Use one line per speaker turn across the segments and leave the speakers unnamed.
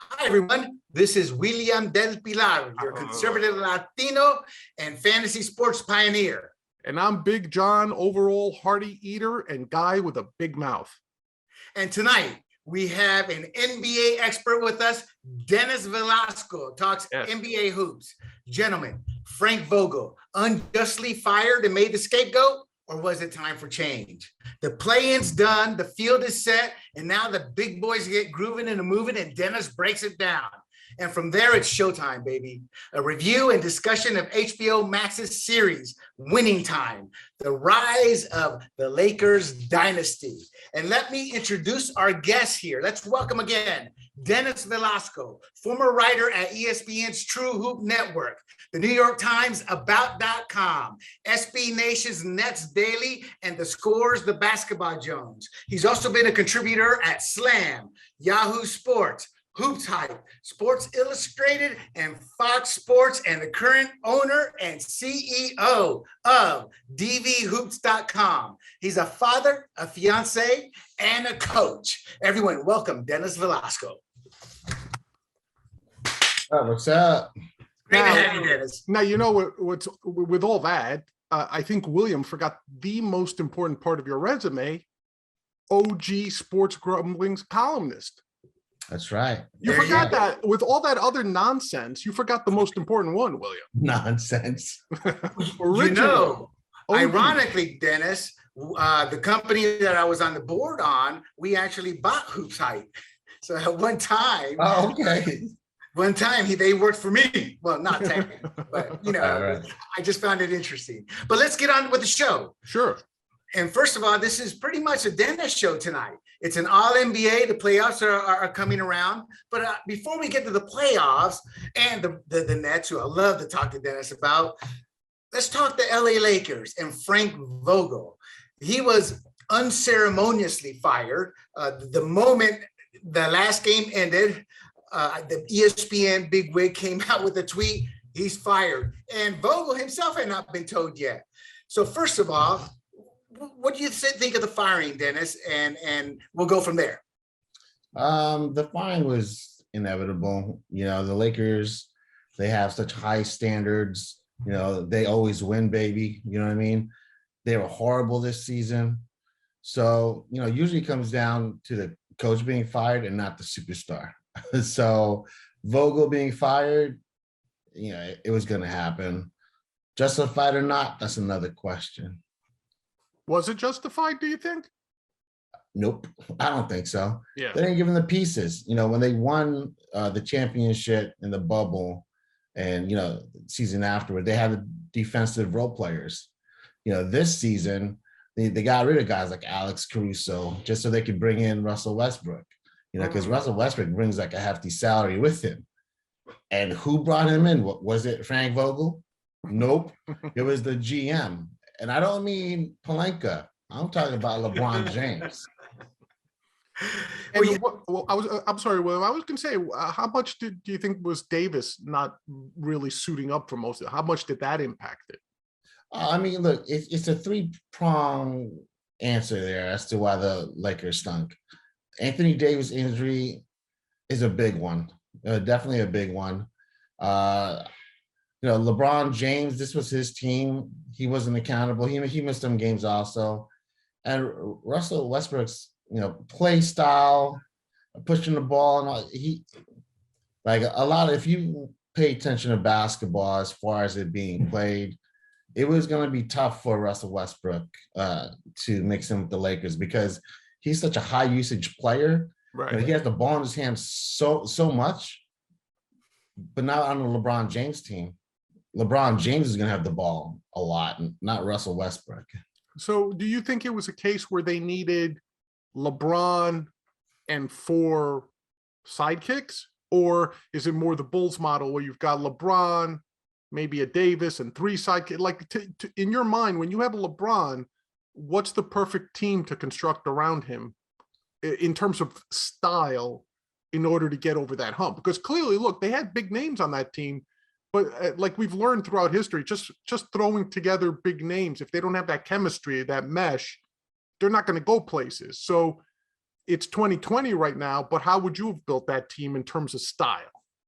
Hi, everyone. This is William del Pilar, your conservative Latino and fantasy sports pioneer.
And I'm Big John, overall hearty eater and guy with a big mouth.
And tonight, we have an NBA expert with us, Dennis Velasco, talks NBA hoops. Gentlemen, Frank Vogel, unjustly fired and made the scapegoat? Or was it time for change? The play-in's done, the field is set, and now the big boys get grooving and moving, and Dennis breaks it down. And from there, it's showtime, baby. A review and discussion of HBO Max's series, Winning Time, the rise of the Lakers Dynasty. And let me introduce our guests here. Let's welcome again, Dennis Velasco, former writer at ESPN's True Hoop Network, the New York Times About.com, SB Nation's Nets Daily, and The Scores, the Basketball Jones. He's also been a contributor at Slam, Yahoo Sports, Hoops Hype, Sports Illustrated, and Fox Sports, and the current owner and CEO of dvhoops.com. He's a father, a fiance, and a coach. Everyone, welcome Dennis Velasco.
What's up?
Great to have you, Dennis.
Now, you know what's with all that, I think William forgot the most important part of your resume, OG Sports Grumblings columnist.
That's right.
You forgot that with all that other nonsense, you forgot the most important one, William.
Nonsense.
You know, ironically, Dennis, the company that I was on the board on, we actually bought Hoops Hype. So at one time, one time they worked for me. Well, not technically, but you know, right. I just found it interesting. But let's get on with the show.
Sure.
And first of all, this is pretty much a Dennis show tonight. It's an all NBA. The playoffs are coming around. But before we get to the playoffs and the Nets, who I love to talk to Dennis about, let's talk the LA Lakers and Frank Vogel. He was unceremoniously fired. The moment the last game ended, the ESPN bigwig came out with a tweet, he's fired. And Vogel himself had not been told yet. So first of all, what do you think of the firing, Dennis? And we'll go from there.
The firing was inevitable. You know, the Lakers, they have such high standards. You know, they always win, baby. You know what I mean? They were horrible this season. So, you know, usually it comes down to the coach being fired and not the superstar. So Vogel being fired, you know, it was going to happen. Justified or not, that's another question.
Was it justified, do you think?
Nope, I don't think so.
Yeah.
They didn't give them the pieces. You know, when they won the championship in the bubble and, you know, season afterward, they had the defensive role players. You know, this season, they got rid of guys like Alex Caruso just so they could bring in Russell Westbrook. You know, because Russell Westbrook brings like a hefty salary with him. And who brought him in? What was it, Frank Vogel? Nope, it was the GM. And I don't mean Palenka. I'm talking about LeBron James.
And I'm sorry, William. I was going to say, how much do you think was Davis not really suiting up for most of it? How much did that impact it?
I mean, look, it's a three-pronged answer there as to why the Lakers stunk. Anthony Davis' injury is a big one, definitely a big one. You know, LeBron James, this was his team. He wasn't accountable. He missed some games also. And Russell Westbrook's, you know, play style, pushing the ball, and all, if you pay attention to basketball as far as it being played, it was going to be tough for Russell Westbrook to mix in with the Lakers because he's such a high usage player.
Right.
You know, he has the ball in his hands so much, but not on the LeBron James team. LeBron James is going to have the ball a lot, not Russell Westbrook.
So do you think it was a case where they needed LeBron and 4 sidekicks? Or is it more the Bulls model where you've got LeBron, maybe a Davis, and 3 sidekicks? Like in your mind, when you have a LeBron, what's the perfect team to construct around him in terms of style in order to get over that hump? Because clearly, look, they had big names on that team. But like we've learned throughout history, just throwing together big names, if they don't have that chemistry, that mesh, they're not going to go places. So it's 2020 right now, but how would you have built that team in terms of style?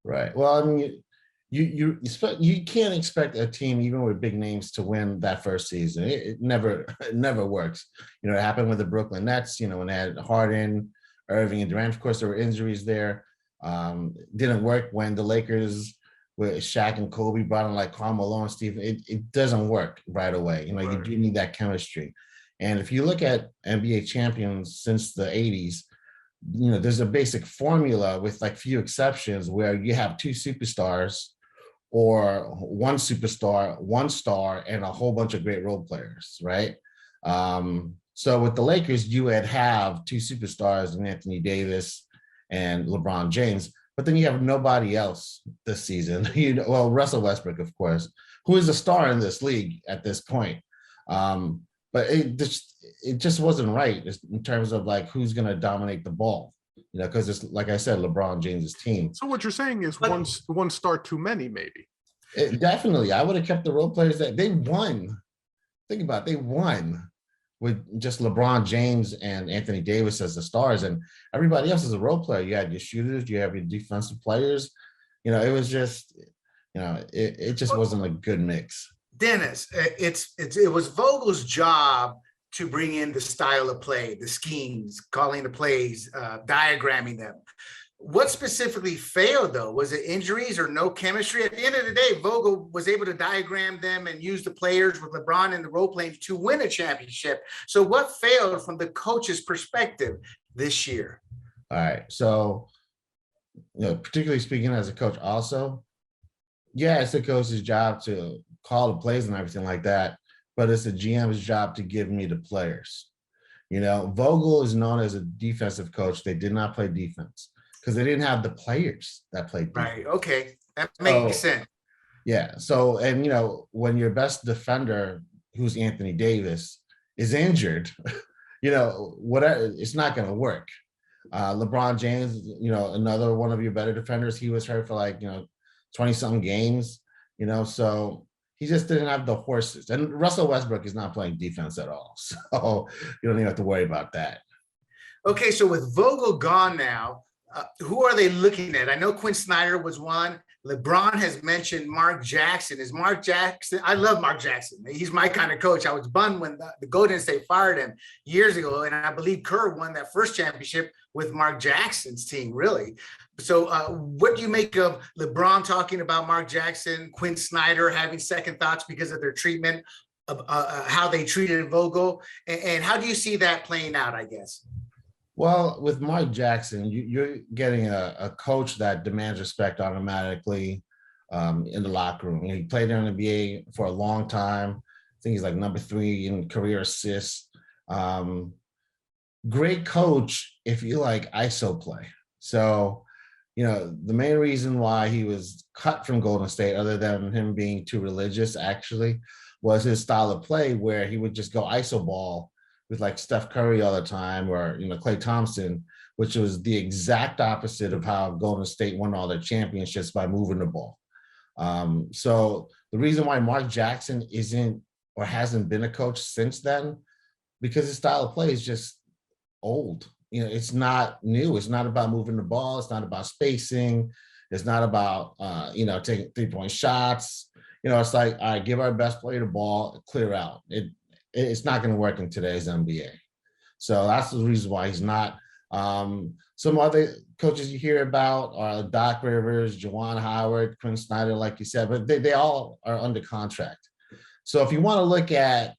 Right. Well, I mean, you can't expect a team even with big names to win that first season. It never it never works. You know, it happened with the Brooklyn Nets. You know, when they had Harden, Irving, and Durant. Of course, there were injuries there. Didn't work when the Lakers with Shaq and Kobe brought in like Carmelo and Steve. It doesn't work right away. You know, you do need that chemistry. And if you look at NBA champions since the 80s, you know, there's a basic formula with like few exceptions where you have two superstars or one superstar, one star, and a whole bunch of great role players, right? So with the Lakers, you would have two superstars in Anthony Davis and LeBron James, but then you have nobody else this season. Well, Russell Westbrook, of course, who is a star in this league at this point. But it just wasn't right in terms of like who's going to dominate the ball, you know, because it's like I said, LeBron James's team.
So what you're saying is one star too many, maybe.
Definitely, I would have kept the role players that they won. Think about it, they won with just LeBron James and Anthony Davis as the stars, and everybody else is a role player. You had your shooters, you have your defensive players. You know, it was just, you know, it just wasn't a good mix.
Dennis, it was Vogel's job to bring in the style of play, the schemes, calling the plays, diagramming them. What specifically failed, though? Was it injuries or no chemistry? At the end of the day, Vogel was able to diagram them and use the players with LeBron and the role players to win a championship. So what failed from the coach's perspective this year?
All right. So, you know, particularly speaking as a coach also, yeah, it's the coach's job to call the plays and everything like that, but it's the GM's job to give me the players. You know, Vogel is known as a defensive coach. They did not play defense because they didn't have the players that played defense.
Right. Okay. That makes sense.
Yeah. So, and, you know, when your best defender, who's Anthony Davis, is injured, you know, whatever, it's not going to work. LeBron James, you know, another one of your better defenders, he was hurt for like, you know, 20-something games, you know, so he just didn't have the horses. And Russell Westbrook is not playing defense at all. So you don't even have to worry about that.
Okay, so with Vogel gone now, who are they looking at? I know Quinn Snyder was one. LeBron has mentioned Mark Jackson. Is Mark Jackson? I love Mark Jackson. He's my kind of coach. I was bummed when the Golden State fired him years ago, and I believe Kerr won that first championship with Mark Jackson's team, really. So what do you make of LeBron talking about Mark Jackson, Quinn Snyder having second thoughts because of their treatment of how they treated Vogel? And how do you see that playing out, I guess?
Well, with Mark Jackson, you're getting a coach that demands respect automatically in the locker room. He played in the NBA for a long time. I think he's like number 3 in career assists. Great coach if you like ISO play. So, you know, the main reason why he was cut from Golden State, other than him being too religious, actually, was his style of play where he would just go ISO ball with like Steph Curry all the time, or, you know, Klay Thompson, which was the exact opposite of how Golden State won all their championships, by moving the ball. So the reason why Mark Jackson isn't or hasn't been a coach since then, because his style of play is just old. You know, it's not new. It's not about moving the ball. It's not about spacing. It's not about, you know, taking 3-point shots. You know, it's like, all right, give our best player the ball, clear out. It's not going to work in today's NBA. So that's the reason why he's not. Some other coaches you hear about are Doc Rivers, Juwan Howard, Quinn Snyder, like you said, but they all are under contract. So if you want to look at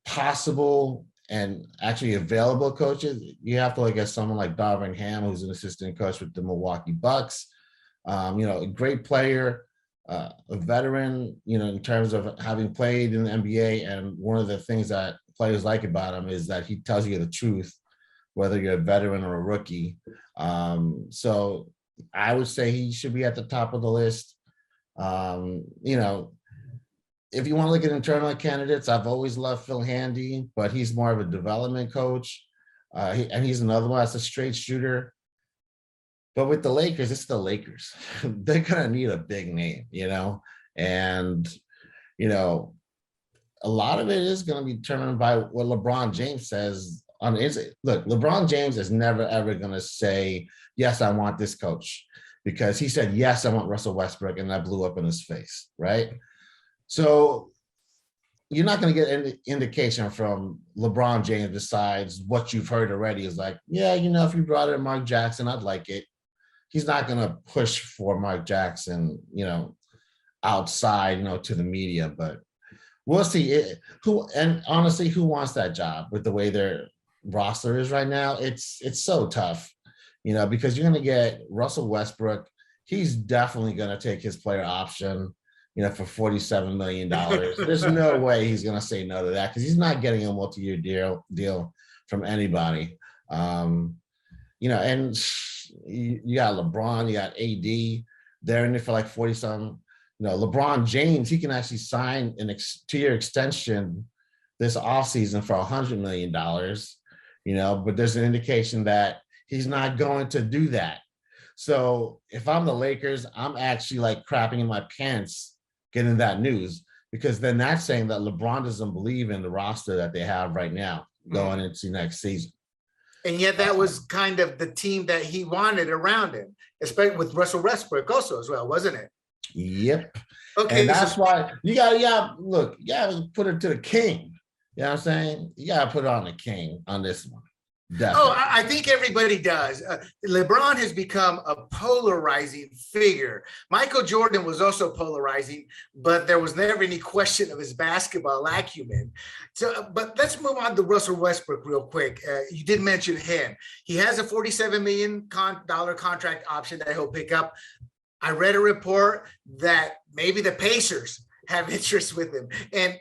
possible and actually available coaches, you have to look at someone like Darvin Ham, who's an assistant coach with the Milwaukee Bucks. You know, a great player, a veteran, you know, in terms of having played in the NBA. And one of the things that players like about him is that he tells you the truth, whether you're a veteran or a rookie. So I would say he should be at the top of the list. You know, if you want to look at internal candidates, I've always loved Phil Handy, but he's more of a development coach. And he's another one that's a straight shooter. But with the Lakers, it's the Lakers. They're going to need a big name, you know? And, you know, a lot of it is going to be determined by what LeBron James says on the inside. Look, LeBron James is never, ever going to say, yes, I want this coach, because he said, yes, I want Russell Westbrook, and that blew up in his face, right? So you're not going to get any indication from LeBron James besides what you've heard already is like, yeah, if you brought in Mark Jackson, I'd like it. He's not going to push for Mark Jackson, outside, to the media, but we'll see. And honestly, who wants that job with the way their roster is right now? It's so tough, because you're going to get Russell Westbrook. He's definitely going to take his player option, for $47 million. There's no way he's going to say no to that, because he's not getting a multi-year deal from anybody. And you got LeBron, you got AD. They're in it for like 40-something. LeBron James, he can actually sign a 2-year extension this offseason for $100 million, but there's an indication that he's not going to do that. So if I'm the Lakers, I'm actually like crapping in my pants getting that news, because then that's saying that LeBron doesn't believe in the roster that they have right now going into next season.
And yet that was kind of the team that he wanted around him, especially with Russell Westbrook also as well, wasn't it?
Yep.
Okay.
And that's why you gotta put it to the king. You know what I'm saying? You gotta put it on the king on this one. Definitely.
Oh, I think everybody does. LeBron has become a polarizing figure. Michael Jordan was also polarizing, but there was never any question of his basketball acumen. So, but let's move on to Russell Westbrook real quick. You did mention him. He has a $47 million contract option that he'll pick up. I read a report that maybe the Pacers have interest with him. And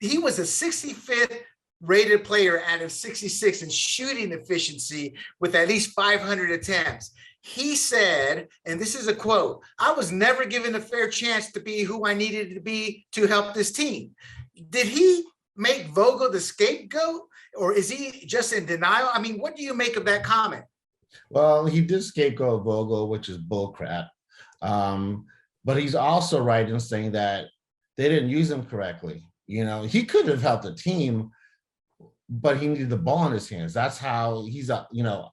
he was a 65th rated player out of 66 in shooting efficiency with at least 500 attempts. He said, and this is a quote, "I was never given a fair chance to be who I needed to be to help this team." Did he make Vogel the scapegoat, or is he just in denial? I mean, what do you make of that comment?
Well, he did scapegoat Vogel, which is bullcrap. But he's also right in saying that they didn't use him correctly. He could have helped the team, but he needed the ball in his hands. That's how he's a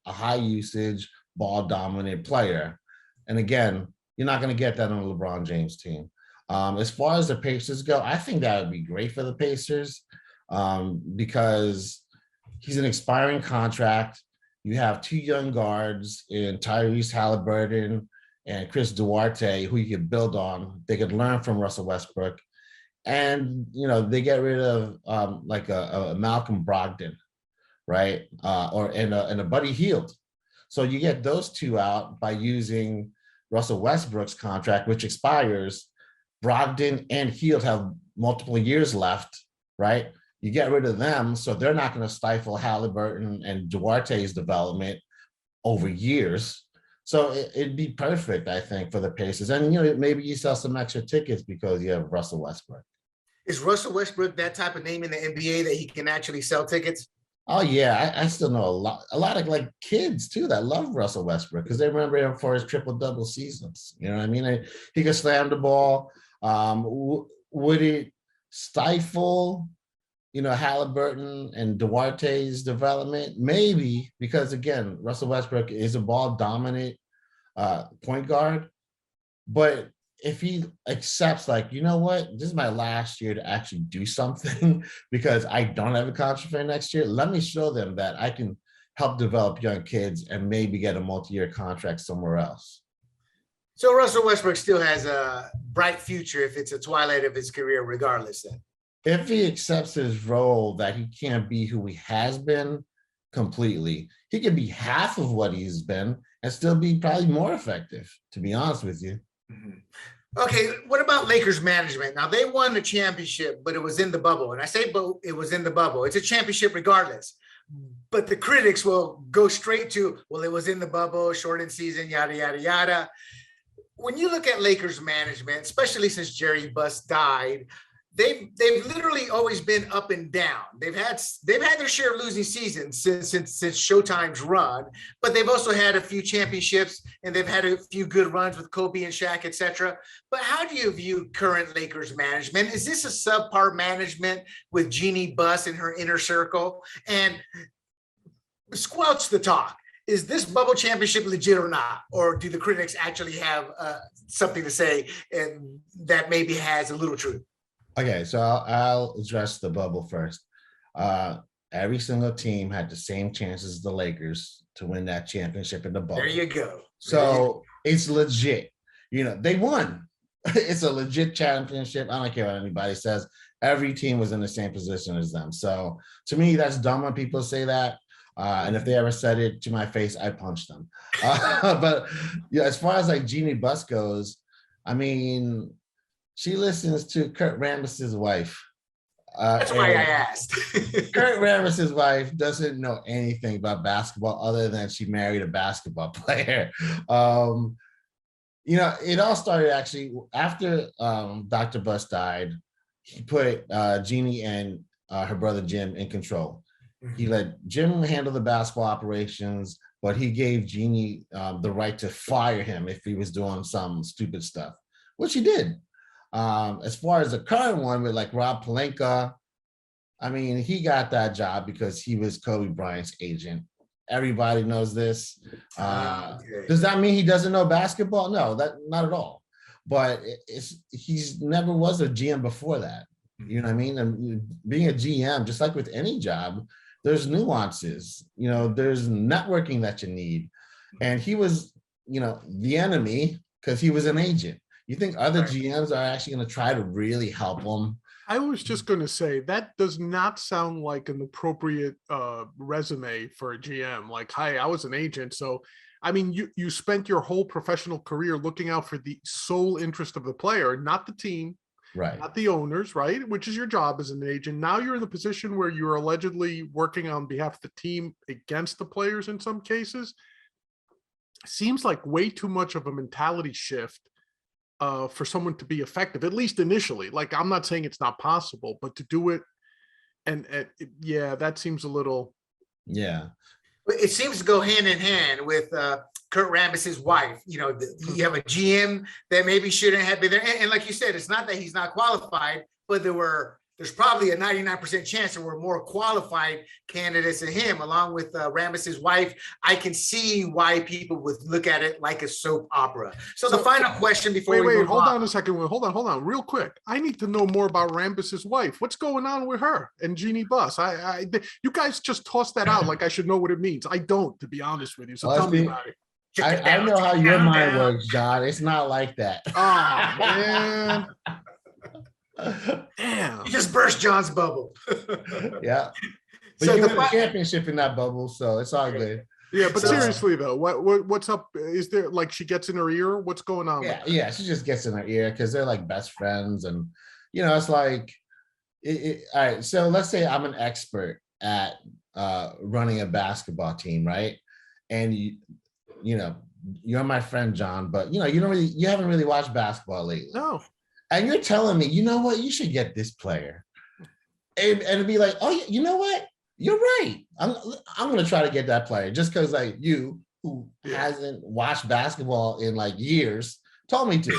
high usage, ball dominant player. And again, you're not going to get that on a LeBron James team. As far as the Pacers go, I think that would be great for the Pacers, because he's an expiring contract. You have 2 young guards in Tyrese Halliburton and Chris Duarte, who you could build on. They could learn from Russell Westbrook. And, they get rid of like a Malcolm Brogdon, right? And a Buddy Hield. So you get those 2 out by using Russell Westbrook's contract, which expires. Brogdon and Hield have multiple years left, right? You get rid of them, so they're not going to stifle Halliburton and Duarte's development over years. So it'd be perfect, I think, for the Pacers. And, maybe you sell some extra tickets because you have Russell Westbrook.
Is Russell Westbrook that type of name in the NBA that he can actually sell tickets?
Oh yeah, I still know a lot of like kids too that love Russell Westbrook because they remember him for his triple-double seasons. You know what I mean? He could slam the ball. Would it stifle, Halliburton and Duarte's development? Maybe, because again, Russell Westbrook is a ball dominant point guard, but if he accepts, like, you know what, this is my last year to actually do something because I don't have a contract for next year, let me show them that I can help develop young kids and maybe get a multi-year contract somewhere else.
So Russell Westbrook still has a bright future if it's a twilight of his career, regardless then.
If he accepts his role that he can't be who he has been completely, he can be half of what he's been and still be probably more effective, to be honest with you.
Mm-hmm. Okay, what about Lakers management? Now, they won the championship, but it was in the bubble. And I say it was in the bubble. It's a championship regardless. But the critics will go straight to, well, it was in the bubble, shortened season, yada, yada, yada. When you look at Lakers management, especially since Jerry Buss died, they've literally always been up and down. They've had their share of losing seasons since Showtime's run, but they've also had a few championships and they've had a few good runs with Kobe and Shaq, etc. But how do you view current Lakers management? Is this a subpar management with Jeannie Buss and her inner circle? And squelch the talk. Is this bubble championship legit or not? Or do the critics actually have something to say and that maybe has a little truth?
Okay, so I'll address the bubble first. Every single team had the same chances as the Lakers to win that championship in the bubble.
There you go.
So it's legit. They won. It's a legit championship. I don't care what anybody says. Every team was in the same position as them. So to me, that's dumb when people say that. And if they ever said it to my face, I punched them. But as far as like Jeannie Buss goes, I mean, she listens to Kurt Rambis's wife.
That's why I asked.
Kurt Rambis's wife doesn't know anything about basketball other than she married a basketball player. It all started actually after Dr. Buss died. He put Jeannie and her brother Jim in control. He let Jim handle the basketball operations, but he gave Jeannie the right to fire him if he was doing some stupid stuff, which he did. As far as the current one with like Rob Pelinka, I mean, he got that job because he was Kobe Bryant's agent. Everybody knows this. Does that mean he doesn't know basketball? No, not at all. But he's never was a GM before that. You know what I mean? And being a GM, just like with any job, there's nuances, there's networking that you need. And he was, the enemy because he was an agent. You think other GMs are actually going to try to really help him?
I was just going to say that does not sound like an appropriate resume for a GM. Like, hi, I was an agent. So, I mean, you spent your whole professional career looking out for the sole interest of the player, not the team.
Right.
Not the owners, right? Which is your job as an agent. Now you're in the position where you're allegedly working on behalf of the team against the players in some cases. Seems like way too much of a mentality shift for someone to be effective, at least initially. Like, I'm not saying it's not possible, but to do it, and yeah, that seems a little.
Yeah.
It seems to go hand in hand with Kurt Rambis's wife. You have a GM that maybe shouldn't have been there. And like you said, it's not that he's not qualified, but there's probably a 99% chance there were more qualified candidates than him, along with Rambis's wife. I can see why people would look at it like a soap opera. So the final question before we move
hold on a second. Hold on real quick. I need to know more about Rambis's wife. What's going on with her and Jeannie Buss? You guys just toss that out like I should know what it means. I don't, to be honest with you. So tell me about it.
I know how your mind works, John. It's not like that.
Oh, man.
Damn.
You just burst John's bubble.
Yeah. But you won a championship in that bubble, so it's all good.
Yeah, but seriously though, what's up? Is there like she gets in her ear? What's going on?
Yeah, she just gets in her ear because they're like best friends, and it's like, all right. So let's say I'm an expert at running a basketball team, right? And you're my friend, John, but you haven't really watched basketball lately.
No.
And you're telling me, you know what, you should get this player. And it'd be like, oh, you know what? You're right. I'm going to try to get that player just because like you, who hasn't watched basketball in like years, told me to.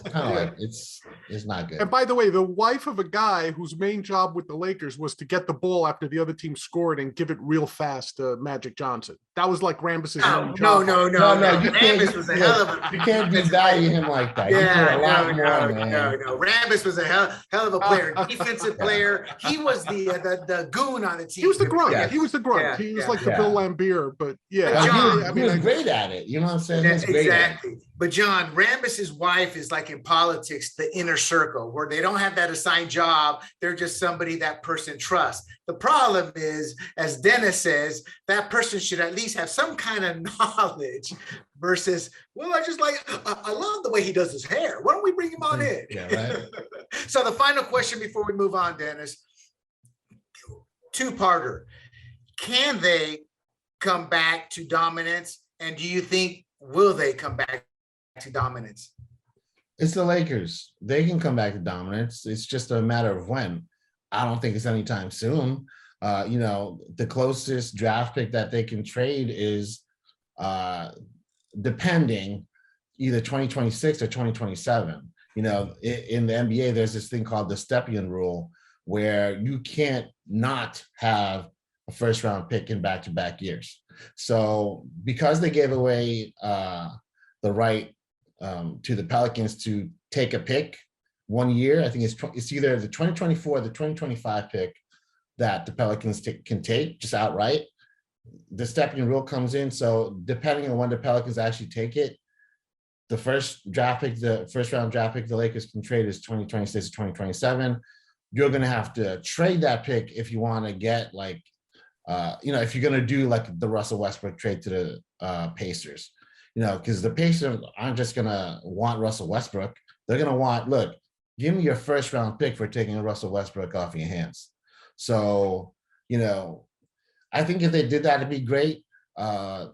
Kind of like it's not good.
And by the way, the wife of a guy whose main job with the Lakers was to get the ball after the other team scored and give it real fast to Magic Johnson. That was like Rambis's main job.
No. Rambis was a hell of a.
You can't devalue him like that.
No. Rambis was a hell of a player, defensive player. He was the goon on the team.
He was the grunt.
Yes.
He was the grunt.
Yeah.
He was like the Bill Laimbeer, but yeah.
He was great at it. You know what I'm saying?
Exactly. But John, Rambis's wife is like in politics, the inner circle, where they don't have that assigned job. They're just somebody that person trusts. The problem is, as Dennis says, that person should at least have some kind of knowledge versus, well, I love the way he does his hair. Why don't we bring him on in?
Yeah, right.
So the final question before we move on, Dennis, two-parter. Can they come back to dominance? And do you think, will they come back to dominance?
It's the Lakers. They can come back to dominance. It's just a matter of when. I don't think it's anytime soon. The closest draft pick that they can trade is depending either 2026 or 2027. In the NBA, there's this thing called the Stepien rule where you can't not have a first round pick in back-to-back years. So because they gave away the right to the Pelicans to take a pick 1 year, I think it's either the 2024 or the 2025 pick that the Pelicans can take just outright. The Stepien rule comes in. So depending on when the Pelicans actually take it, the first round draft pick the Lakers can trade is 2026 to 2027. You're going to have to trade that pick if you want to get if you're going to do like the Russell Westbrook trade to the Pacers, because the Pacers aren't just going to want Russell Westbrook. They're going to want, look, give me your first round pick for taking Russell Westbrook off your hands. So, I think if they did that, it'd be great. I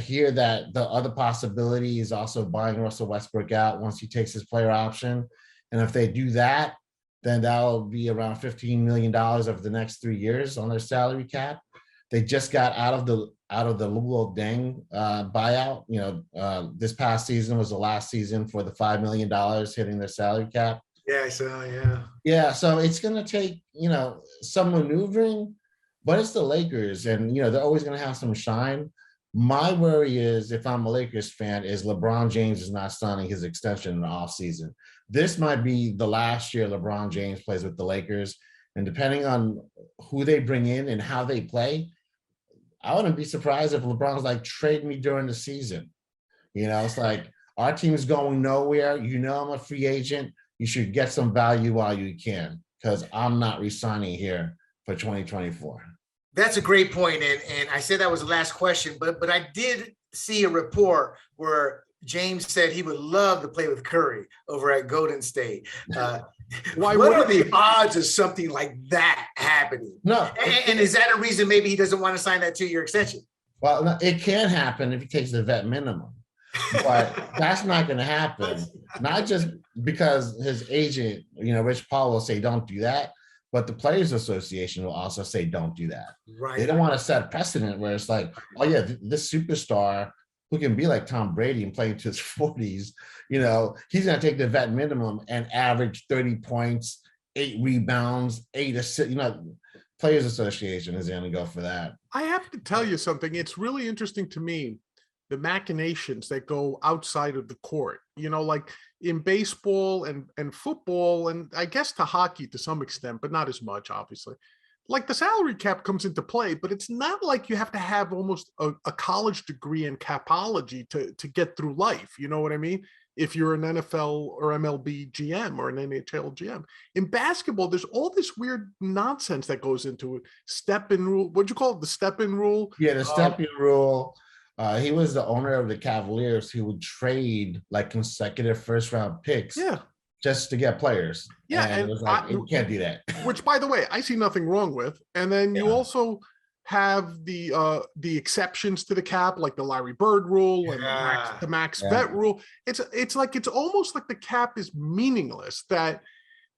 hear that the other possibility is also buying Russell Westbrook out once he takes his player option. And if they do that, then that'll be around $15 million over the next 3 years on their salary cap. They just got out of the Luol Deng buyout. This past season was the last season for the $5 million hitting their salary cap.
Yeah, yeah.
Yeah, so it's going to take, some maneuvering, but it's the Lakers, and, they're always going to have some shine. My worry is, if I'm a Lakers fan, is LeBron James is not signing his extension in the offseason. This might be the last year LeBron James plays with the Lakers, and depending on who they bring in and how they play, I wouldn't be surprised if LeBron's like, trade me during the season. It's like, our team's going nowhere. I'm a free agent. You should get some value while you can, because I'm not re-signing here for 2024.
That's a great point. And I said that was the last question, but I did see a report where James said he would love to play with Curry over at Golden State. What are the odds of something like that happening?
No.
And is that a reason maybe he doesn't want to sign that 2-year extension?
Well, no, it can happen if he takes the vet minimum, but that's not going to happen. Not just because his agent, Rich Paul, will say, don't do that. But the Players Association will also say, don't do that.
Right.
They don't want to set a precedent where it's like, oh yeah, this superstar who can be like Tom Brady and play into his 40s, he's going to take the vet minimum and average 30 points, 8 rebounds, 8 assists. Players Association is going to go for that.
I have to tell you something. It's really interesting to me, the machinations that go outside of the court, like in baseball and football, and I guess to hockey to some extent, but not as much, obviously. Like the salary cap comes into play, but it's not like you have to have almost a college degree in capology to get through life. You know what I mean? If you're an NFL or MLB GM or an NHL GM. In basketball, there's all this weird nonsense that goes into it. Step-in rule. What'd you call it? The step-in rule?
Yeah, the step-in rule. He was the owner of the Cavaliers who would trade like consecutive first-round picks.
Yeah.
Just to get players.
Yeah,
and it was like, you can't do that.
Which, by the way, I see nothing wrong with. And then you also have the exceptions to the cap, like the Larry Bird rule and the max vet rule. It's like, it's almost like the cap is meaningless. And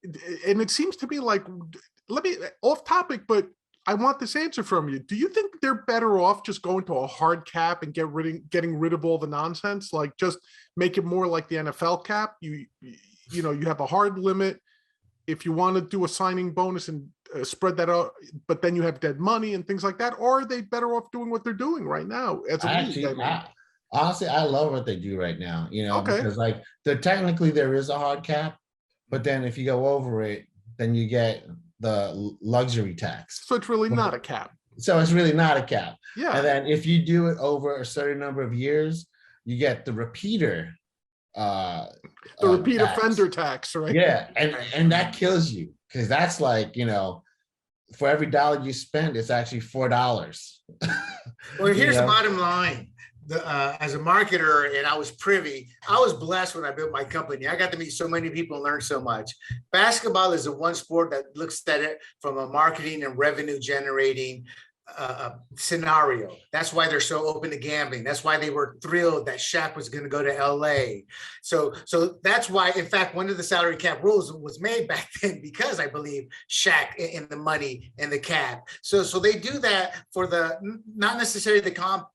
it seems to me like, let me off topic, but I want this answer from you. Do you think they're better off just going to a hard cap and getting rid of all the nonsense? Like, just make it more like the NFL cap. You have a hard limit. If you want to do a signing bonus and spread that out, but then you have dead money and things like that, or are they better off doing what they're doing right now?
Honestly, I love what they do right now, because like technically there is a hard cap, but then if you go over it, then you get the luxury tax.
So it's really not a cap.
So it's really not a cap.
Yeah.
And then if you do it over a certain number of years, you get the repeater.
The repeat offender tax, right?
Yeah, and that kills you, because that's like, for every dollar you spend, it's actually $4.
Well, here's the bottom line. As a marketer, and I was blessed when I built my company. I got to meet so many people and learn so much. Basketball is the one sport that looks at it from a marketing and revenue generating scenario. That's why they're so open to gambling. That's why they were thrilled that Shaq was going to go to LA. So that's why, in fact, one of the salary cap rules was made back then because I believe Shaq in the money and the cap. So they do that for the not necessarily the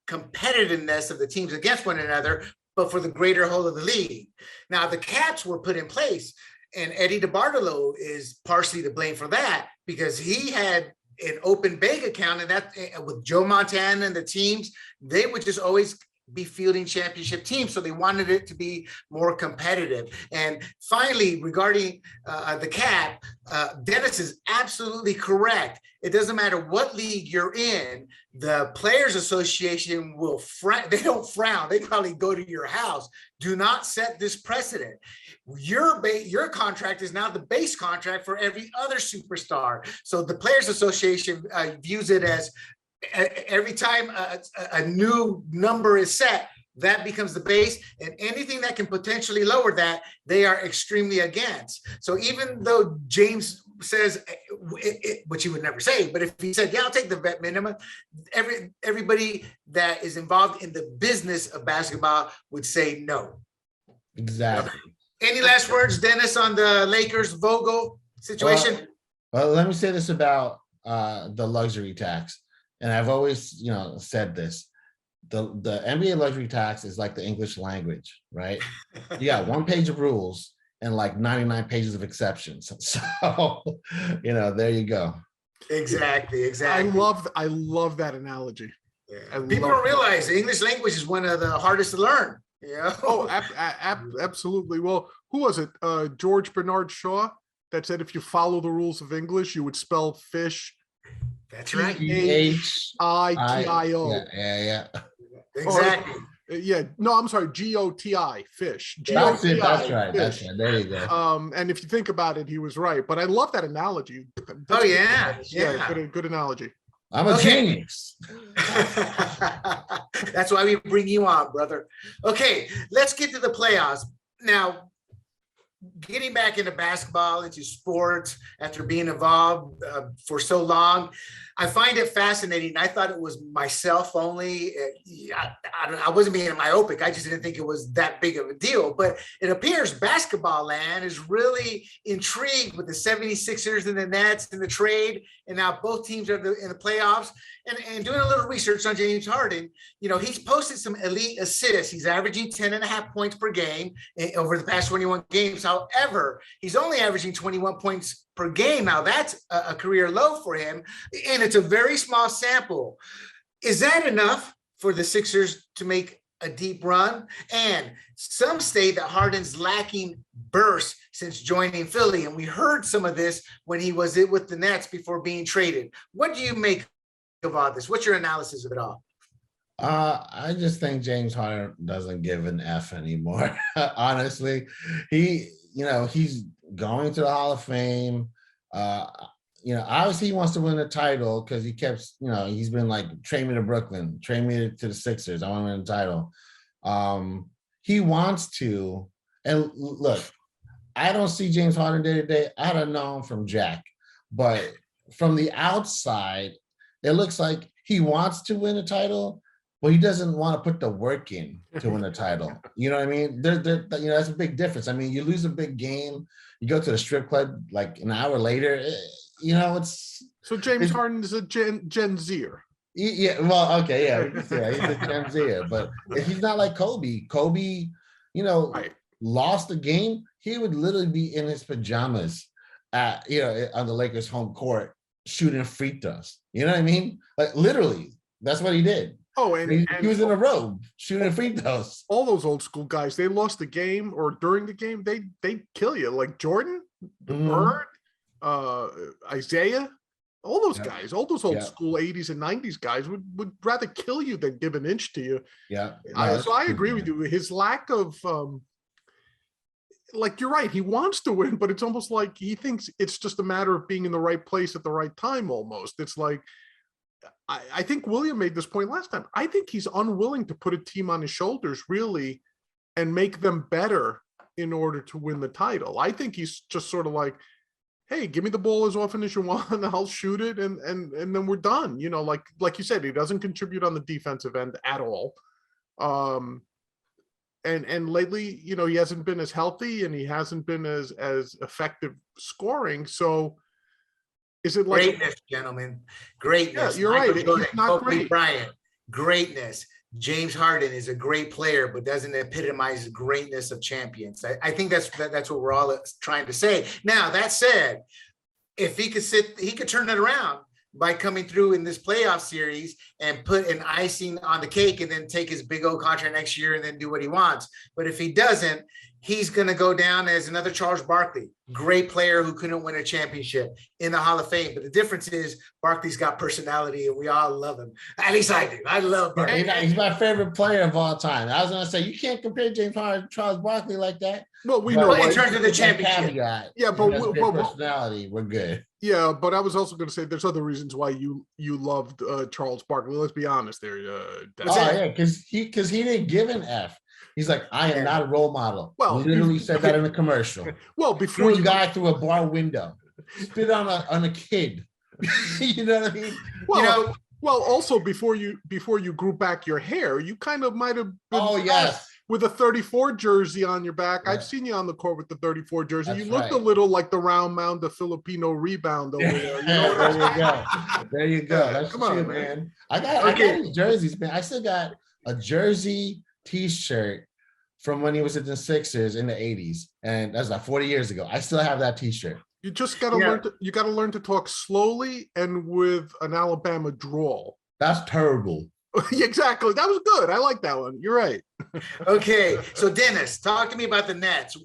competitiveness of the teams against one another, but for the greater whole of the league. Now the caps were put in place, and Eddie DeBartolo is partially to blame for that because he had an open bank account, and that with Joe Montana and the teams, they would just always be fielding championship teams. So they wanted it to be more competitive. And finally, regarding the cap, Dennis is absolutely correct. It doesn't matter what league you're in, the Players Association will frown. They don't frown. They probably go to your house. Do not set this precedent. Your contract is now the base contract for every other superstar. So the Players Association views it as every time a new number is set, that becomes the base, and anything that can potentially lower that, they are extremely against. So even though James says, which he would never say, but if he said, yeah, I'll take the vet minimum, everybody that is involved in the business of basketball would say no.
Exactly.
Any last words, Dennis, on the Lakers Vogel situation?
Well, let me say this about the luxury tax. And I've always, said this. The NBA luxury tax is like the English language, right? You got one page of rules and like 99 pages of exceptions. So, there you go.
Exactly.
I love that analogy.
Yeah. People don't realize the English language is one of the hardest to learn. Yeah.
Oh, absolutely. Well, who was it? George Bernard Shaw that said if you follow the rules of English, you would spell fish.
That's right.
H-I-T-I-O.
Yeah.
Exactly.
Yeah. No, I'm sorry. G-O-T-I, fish.
That's it. That's
G-O-T-I,
right. That's
fish.
right. There you go.
And if you think about it, he was right. But I love that analogy.
Oh, yeah.
Good analogy.
I'm a genius.
That's why we bring you on, brother. Okay, let's get to the playoffs. Now, getting back into basketball, into sports, after being involved for so long, I find it fascinating. I thought it was myself only. I wasn't being myopic. I just didn't think it was that big of a deal. But it appears basketball land is really intrigued with the 76ers and the Nets and the trade. And now both teams are in the playoffs. And doing a little research on James Harden, he's posted some elite assists. He's averaging 10.5 points per game over the past 21 games. However, he's only averaging 21 points per game. Now that's a career low for him, and it's a very small sample. Is that enough for the Sixers to make a deep run? And some say that Harden's lacking burst since joining Philly, and we heard some of this when he was with the Nets before being traded. What do you make of all this? What's your analysis of it all?
I just think James Harden doesn't give an F anymore. Honestly, he's going to the Hall of Fame. Obviously he wants to win a title because he kept, he's been like, trade me to Brooklyn, trade me to the Sixers. I want to win a title. He wants to, and look, I don't see James Harden day to day. I don't know him from Jack, but from the outside, it looks like he wants to win a title, but he doesn't want to put the work in to win a title. You know what I mean? That's a big difference. I mean, you lose a big game, you go to the strip club like an hour later, it's.
So James Harden is a Gen Zer.
Yeah, well, okay, yeah, he's a Gen Zer, but he's not like Kobe. Kobe,
right,
lost a game, he would literally be in his pajamas on the Lakers home court shooting free throws. You know what I mean? Like literally, that's what he did.
Oh, and
he was in a robe shooting free throws.
All those old school guys, they lost the game or during the game, they kill you. Like Jordan, Bird, Isaiah, all those guys, all those old school 80s and 90s guys would rather kill you than give an inch to you.
Yeah.
So I agree with you. His lack of like, you're right, he wants to win, but it's almost like he thinks it's just a matter of being in the right place at the right time almost. It's like, I think William made this point last time. I think he's unwilling to put a team on his shoulders really and make them better in order to win the title. I think he's just sort of like, hey, give me the ball as often as you want, and I'll shoot it, and then we're done. You know, like you said, he doesn't contribute on the defensive end at all. And lately, you know, he hasn't been as healthy, and he hasn't been as effective scoring. So is it like
greatness, gentlemen? Greatness.
Yeah, you're
Michael
right.
Jordan,
He's not
Kobe
great.
Bryant, greatness. James Harden is a great player, but doesn't epitomize the greatness of champions. I think that's what we're all trying to say. Now, that said, if he could turn it around by coming through in this playoff series and put an icing on the cake and then take his big old contract next year and then do what he wants. But if he doesn't, he's going to go down as another Charles Barkley, great player who couldn't win a championship, in the Hall of Fame. But the difference is Barkley's got personality and we all love him. At least I do. I love Barkley.
He's my favorite player of all time. I was going to say, you can't compare James Harden to Charles Barkley like that.
Well, we know
in terms of the championship.
Yeah, but personality, we're good.
Yeah, but I was also going to say there's other reasons why you loved Charles Barkley. Let's be honest there.
Yeah, because he didn't give an F. He's like, I am not a role model. Well, literally said that in a commercial.
Well, before
you guy through a bar window, spit on a kid. You know what I mean?
Well, you know, well, also before you grew back your hair, you kind of might have been with a 34 jersey on your back. Yeah. I've seen you on the court with the 34 jersey. That's you looked a little like the round mound of Filipino rebound over there. You know?
There you go. There you go. That's come on, man. I got these jerseys, man. I still got a jersey T-shirt from when he was at the Sixers in the 80s, and that's like 40 years ago. I still have that T-shirt.
You just got to learn to talk slowly and with an Alabama drawl.
That's terrible.
Exactly. That was good. I like that one. You're right.
Okay. So Dennis, talk to me about the Nets.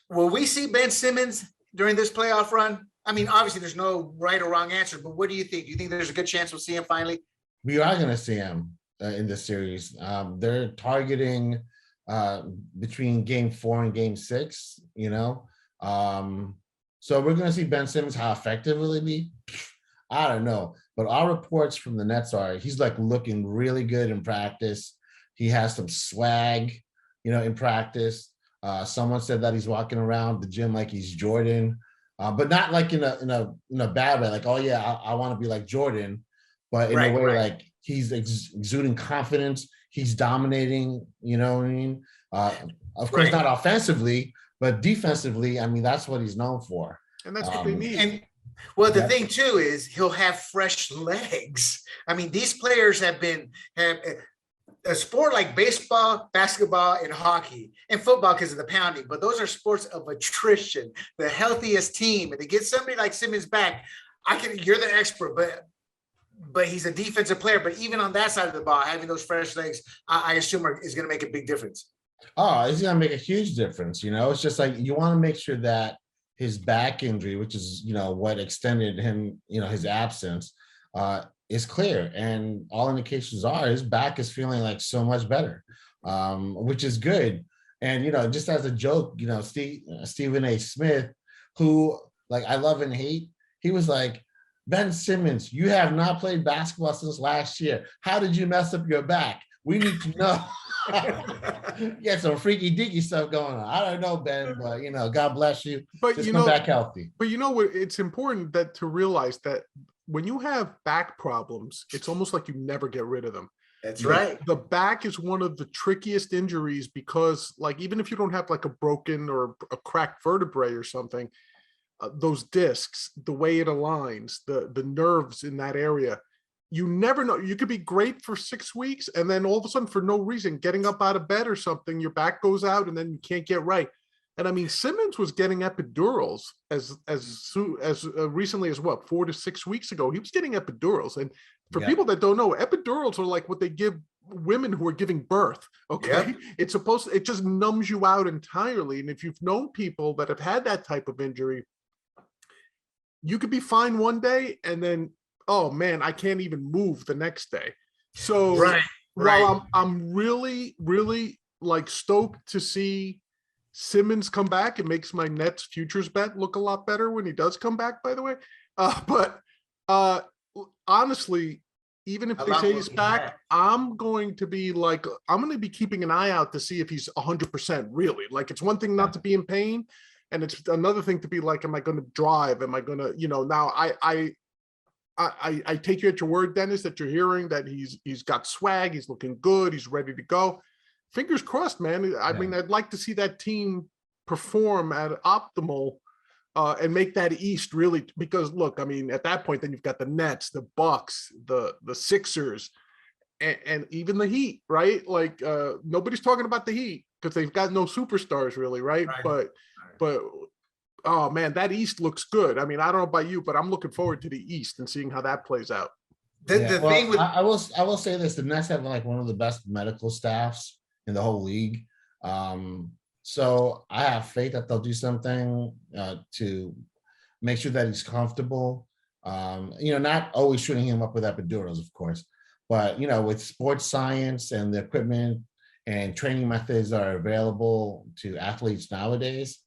Will we see Ben Simmons during this playoff run? I mean, obviously there's no right or wrong answer, but what do you think? Do you think there's a good chance we'll see him finally?
We are going to see him in this series. They're targeting between game 4 and game 6, you know? So we're going to see Ben Simmons. How effective will he be? I don't know. But our reports from the Nets are he's like looking really good in practice. He has some swag, you know, in practice. Someone said that he's walking around the gym like he's Jordan, but not like in a bad way. Like, oh yeah, I want to be like Jordan, but in a way like he's exuding confidence. He's dominating. You know what I mean? Of course, not offensively, but defensively. I mean, that's what he's known for.
And that's what they need.
And well, the thing too is he'll have fresh legs. I mean, these players have a sport like baseball, basketball, and hockey, and football because of the pounding, but those are sports of attrition, the healthiest team. And to get somebody like Simmons back, you're the expert, but he's a defensive player. But even on that side of the ball, having those fresh legs, I assume is going to make a big difference.
Oh, it's going to make a huge difference. You know, it's just like you want to make sure that his back injury, which is, you know, what extended him, you know, his absence, is clear. And all indications are his back is feeling like so much better, which is good. And, you know, just as a joke, you know, Stephen A. Smith, who like I love and hate, he was like, Ben Simmons, you have not played basketball since last year. How did you mess up your back? We need to know. You got some freaky deaky stuff going on. I don't know, Ben, but you know, God bless you.
But
just
you
come
know,
back healthy.
But you know what? It's important that to realize that when you have back problems, it's almost like you never get rid of them.
That's right.
The back is one of the trickiest injuries because, like, even if you don't have like a broken or a cracked vertebrae or something, those discs, the way it aligns, the nerves in that area. You never know. You could be great for 6 weeks, and then all of a sudden, for no reason, getting up out of bed or something, your back goes out, and then you can't get right. And I mean, Simmons was getting epidurals as recently as 4 to 6 weeks ago. He was getting epidurals, and for people that don't know, epidurals are like what they give women who are giving birth. Okay, it just numbs you out entirely. And if you've known people that have had that type of injury, you could be fine one day, and then, oh man, I can't even move the next day. So while I'm really, really like stoked to see Simmons come back, it makes my Nets futures bet look a lot better when he does come back, by the way. But honestly, even if they say he's back, I'm going to be keeping an eye out to see if he's 100% really. Like, it's one thing not to be in pain, And it's another thing to be like, am I going to drive? Am I going to, now I take you at your word, Dennis, that you're hearing that he's got swag, he's looking good, he's ready to go. Fingers crossed, man. I mean, I'd like to see that team perform at optimal and make that East really, because look, I mean, at that point, then you've got the Nets, the Bucks, the Sixers, and even the Heat, right? Like nobody's talking about the Heat because they've got no superstars really, right? But oh man, that East looks good. I mean, I don't know about you, but I'm looking forward to the East and seeing how that plays out.
Thing with
I will say this: the Nets have like one of the best medical staffs in the whole league. So I have faith that they'll do something to make sure that he's comfortable. Not always shooting him up with epidurals, of course, but with sports science and the equipment and training methods that are available to athletes nowadays,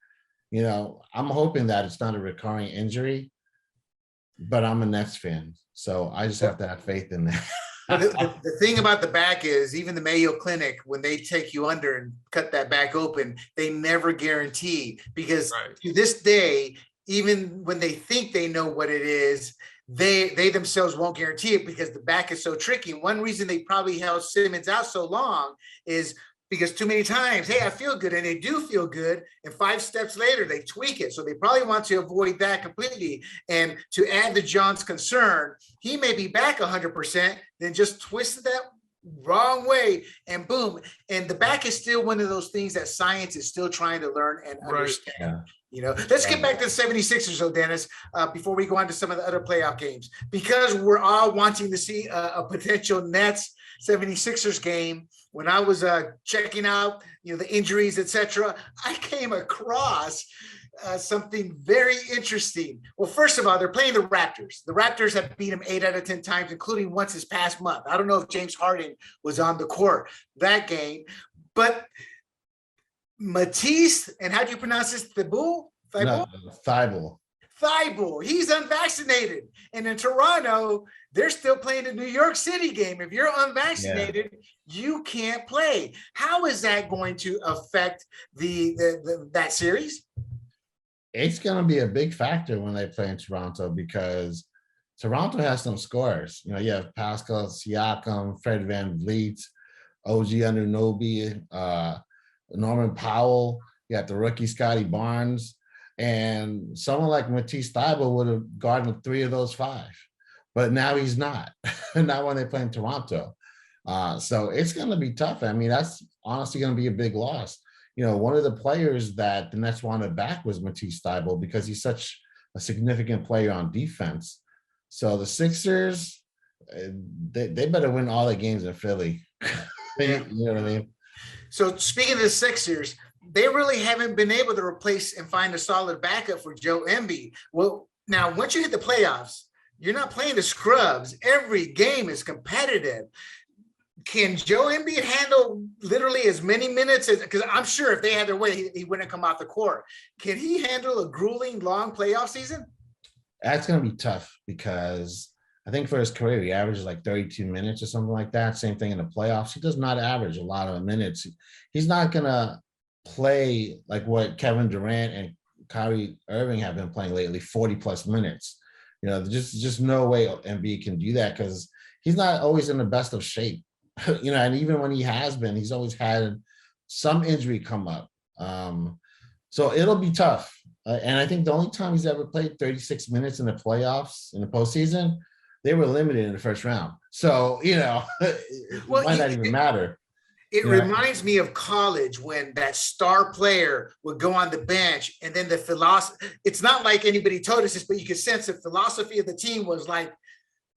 I'm hoping that it's not a recurring injury. But I'm a Nets fan, so I just have to have faith in that.
The thing about the back is, even the Mayo Clinic, when they take you under and cut that back open, they never guarantee, because to this day, even when they think they know what it is, they themselves won't guarantee it because the back is so tricky. And one reason they probably held Simmons out so long is because too many times, hey, I feel good, and they do feel good, and 5 steps later, they tweak it. So they probably want to avoid that completely. And to add to John's concern, he may be back 100%, then just twisted that wrong way, and boom. And the back is still one of those things that science is still trying to learn and understand. Let's get back to the 76ers, though, Dennis, before we go on to some of the other playoff games, because we're all wanting to see a potential Nets 76ers game. When I was checking out, the injuries, etc., I came across something very interesting. Well, first of all, they're playing the Raptors. The Raptors have beat them 8 out of 10 times, including once this past month. I don't know if James Harden was on the court that game, but Matisse, and how do you pronounce this? Thibault? Thibault. He's unvaccinated. And in Toronto, they're still playing the New York City game. If you're unvaccinated, you can't play. How is that going to affect that series?
It's going to be a big factor when they play in Toronto, because Toronto has some scorers. You have Pascal Siakam, Fred VanVleet, OG Anunoby, Norman Powell. You got the rookie Scotty Barnes. And someone like Matisse Thybulle would have guarded 3 of those 5, but now he's not. Not when they play in Toronto. So it's going to be tough. I mean, that's honestly going to be a big loss. One of the players that the Nets wanted back was Matisse Thybulle, because he's such a significant player on defense. So the Sixers, they better win all the games in Philly. You know what I mean?
So speaking of the Sixers, they really haven't been able to replace and find a solid backup for Joe Embiid. Well, now, once you hit the playoffs, you're not playing the scrubs. Every game is competitive. Can Joe Embiid handle literally as many minutes because I'm sure if they had their way, he wouldn't come off the court. Can he handle a grueling, long playoff season?
That's going to be tough, because I think for his career, he averages like 32 minutes or something like that. Same thing in the playoffs. He does not average a lot of minutes. He's not going to play like what Kevin Durant and Kyrie Irving have been playing lately, 40 plus minutes. Just no way Embiid can do that, because he's not always in the best of shape. And even when he has been, he's always had some injury come up. So it'll be tough. And I think the only time he's ever played 36 minutes in the playoffs, in the postseason, they were limited in the first round. So, it might not even matter.
It reminds me of college when that star player would go on the bench, and then the philosophy, it's not like anybody told us this, but you could sense the philosophy of the team was like,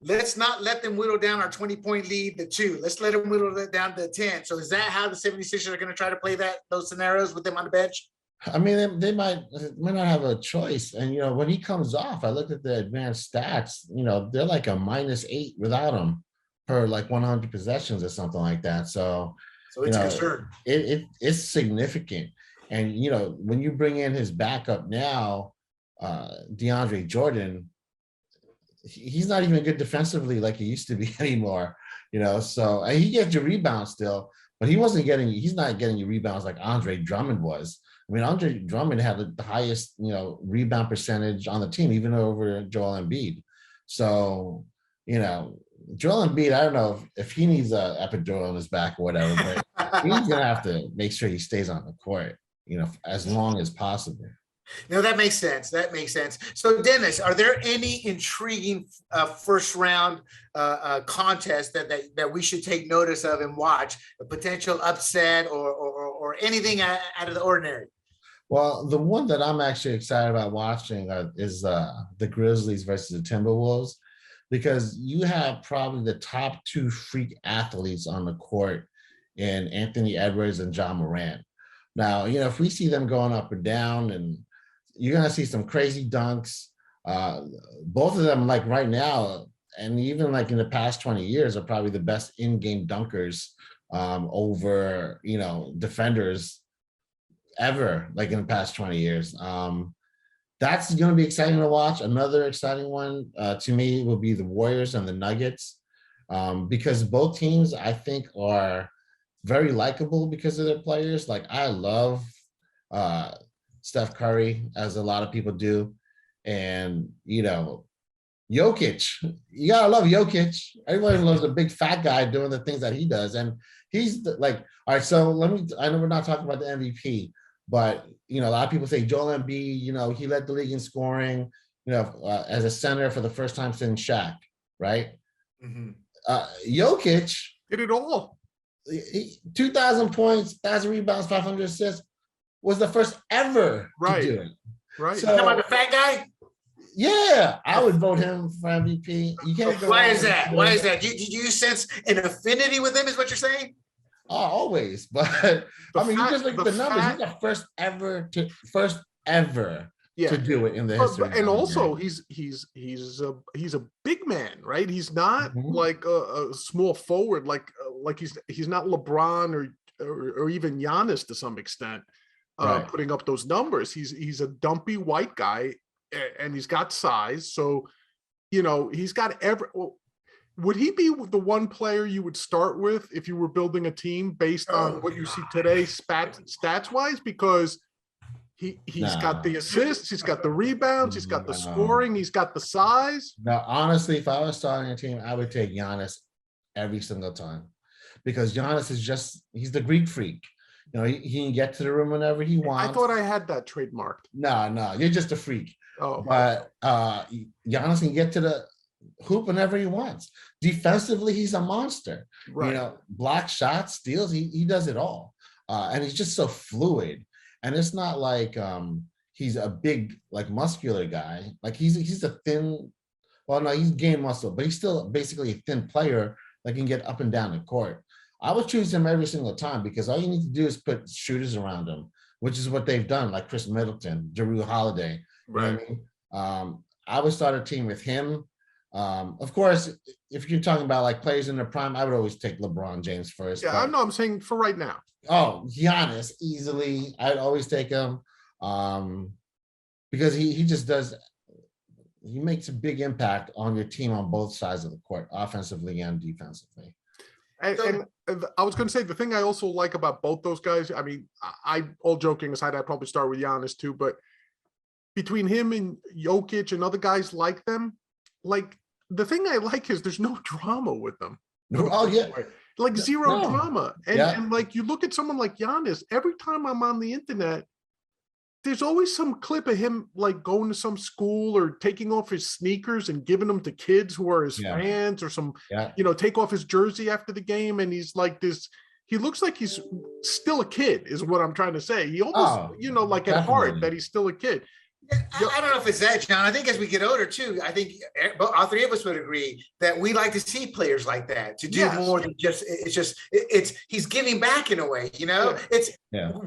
let's not let them whittle down our 20-point lead to 2. Let's let them whittle it down to 10. So is that how the 76ers are going to try to play those scenarios with them on the bench?
I mean, they might not have a choice. And, when he comes off, I looked at the advanced stats, they're like a -8 without him per like 100 possessions or something like that. So
it's a concern.
It's significant. And, when you bring in his backup now, DeAndre Jordan, he's not even good defensively like he used to be anymore, so and he gets your rebounds still, but he's not getting your rebounds like Andre Drummond was. I mean, Andre Drummond had the highest, rebound percentage on the team, even over Joel Embiid. So, Joel Embiid, I don't know if he needs a epidural on his back or whatever, but he's gonna have to make sure he stays on the court, as long as possible.
No, that makes sense. That makes sense. So, Dennis, are there any intriguing first round contests that we should take notice of and watch? A potential upset or anything out of the ordinary?
Well, the one that I'm actually excited about watching is the Grizzlies versus the Timberwolves, because you have probably the top two freak athletes on the court in Anthony Edwards and John Morant. Now, if we see them going up and down, and you're going to see some crazy dunks. Both of them, like right now, and even like in the past 20 years, are probably the best in-game dunkers over, defenders ever, like in the past 20 years. That's going to be exciting to watch. Another exciting one to me will be the Warriors and the Nuggets, because both teams, I think, are very likable because of their players. Like, I love Steph Curry, as a lot of people do. And, Jokic, you gotta love Jokic. Everybody loves a big fat guy doing the things that he does. And he's all right, so I know we're not talking about the MVP, but, a lot of people say Joel Embiid, he led the league in scoring, as a center for the first time since Shaq, right?
Mm-hmm.
Jokic
did it all.
2,000 points, 1,000 rebounds, 500 assists, was the first ever to do it.
Right.
So, you talking about the fat guy?
Yeah, I would vote him for MVP. You can't go.
Why is that? Why is that? Do you sense an affinity with him? Is what you're saying?
Oh, always. But you just look at the numbers. He's the first ever to do it in the history.
And also, he's a big man, right? He's not like a small forward, like he's not LeBron or even Giannis to some extent. Putting up those numbers. He's a dumpy white guy, and he's got size. So, he's got would he be the one player you would start with if you were building a team based on what you see today, stats wise? Because he's got the assists, he's got the rebounds, he's got the scoring, he's got the size.
Now, honestly, if I was starting a team, I would take Giannis every single time, because Giannis he's the Greek freak. He can get to the room whenever he wants.
I thought I had that trademarked.
No, you're just a freak.
Oh,
but Giannis can get to the hoop whenever he wants. Defensively, he's a monster.
Right.
Block shots, steals, he does it all. And he's just so fluid. And it's not like he's a big, like, muscular guy. Like, he's a thin, well, no, he's gained muscle, but he's still basically a thin player that can get up and down the court. I would choose him every single time, because all you need to do is put shooters around him, which is what they've done, like Chris Middleton, Jrue Holiday.
Right.
You know what I mean? I would start a team with him. Of course, if you're talking about like players in their prime, I would always take LeBron James first.
Yeah, I know. I'm saying for right now.
Oh, Giannis, easily. I'd always take him because he just does. He makes a big impact on your team on both sides of the court, offensively and defensively.
And I was going to say, the thing I also like about both those guys, I mean, I all joking aside, I'd probably start with Giannis too, but between him and Jokic and other guys like them, like, the thing I like is there's no drama with them.
Oh, yeah.
Like, zero drama. And like, you look at someone like Giannis, every time I'm on the internet, there's always some clip of him like going to some school or taking off his sneakers and giving them to kids who are his fans, or some, take off his jersey after the game. And he's like this, he looks like he's still a kid, is what I'm trying to say. He almost, like at heart, that he's still a kid.
I don't know if it's that, John. I think as we get older too, I think all three of us would agree that we like to see players like that, to do more than he's giving back in a way,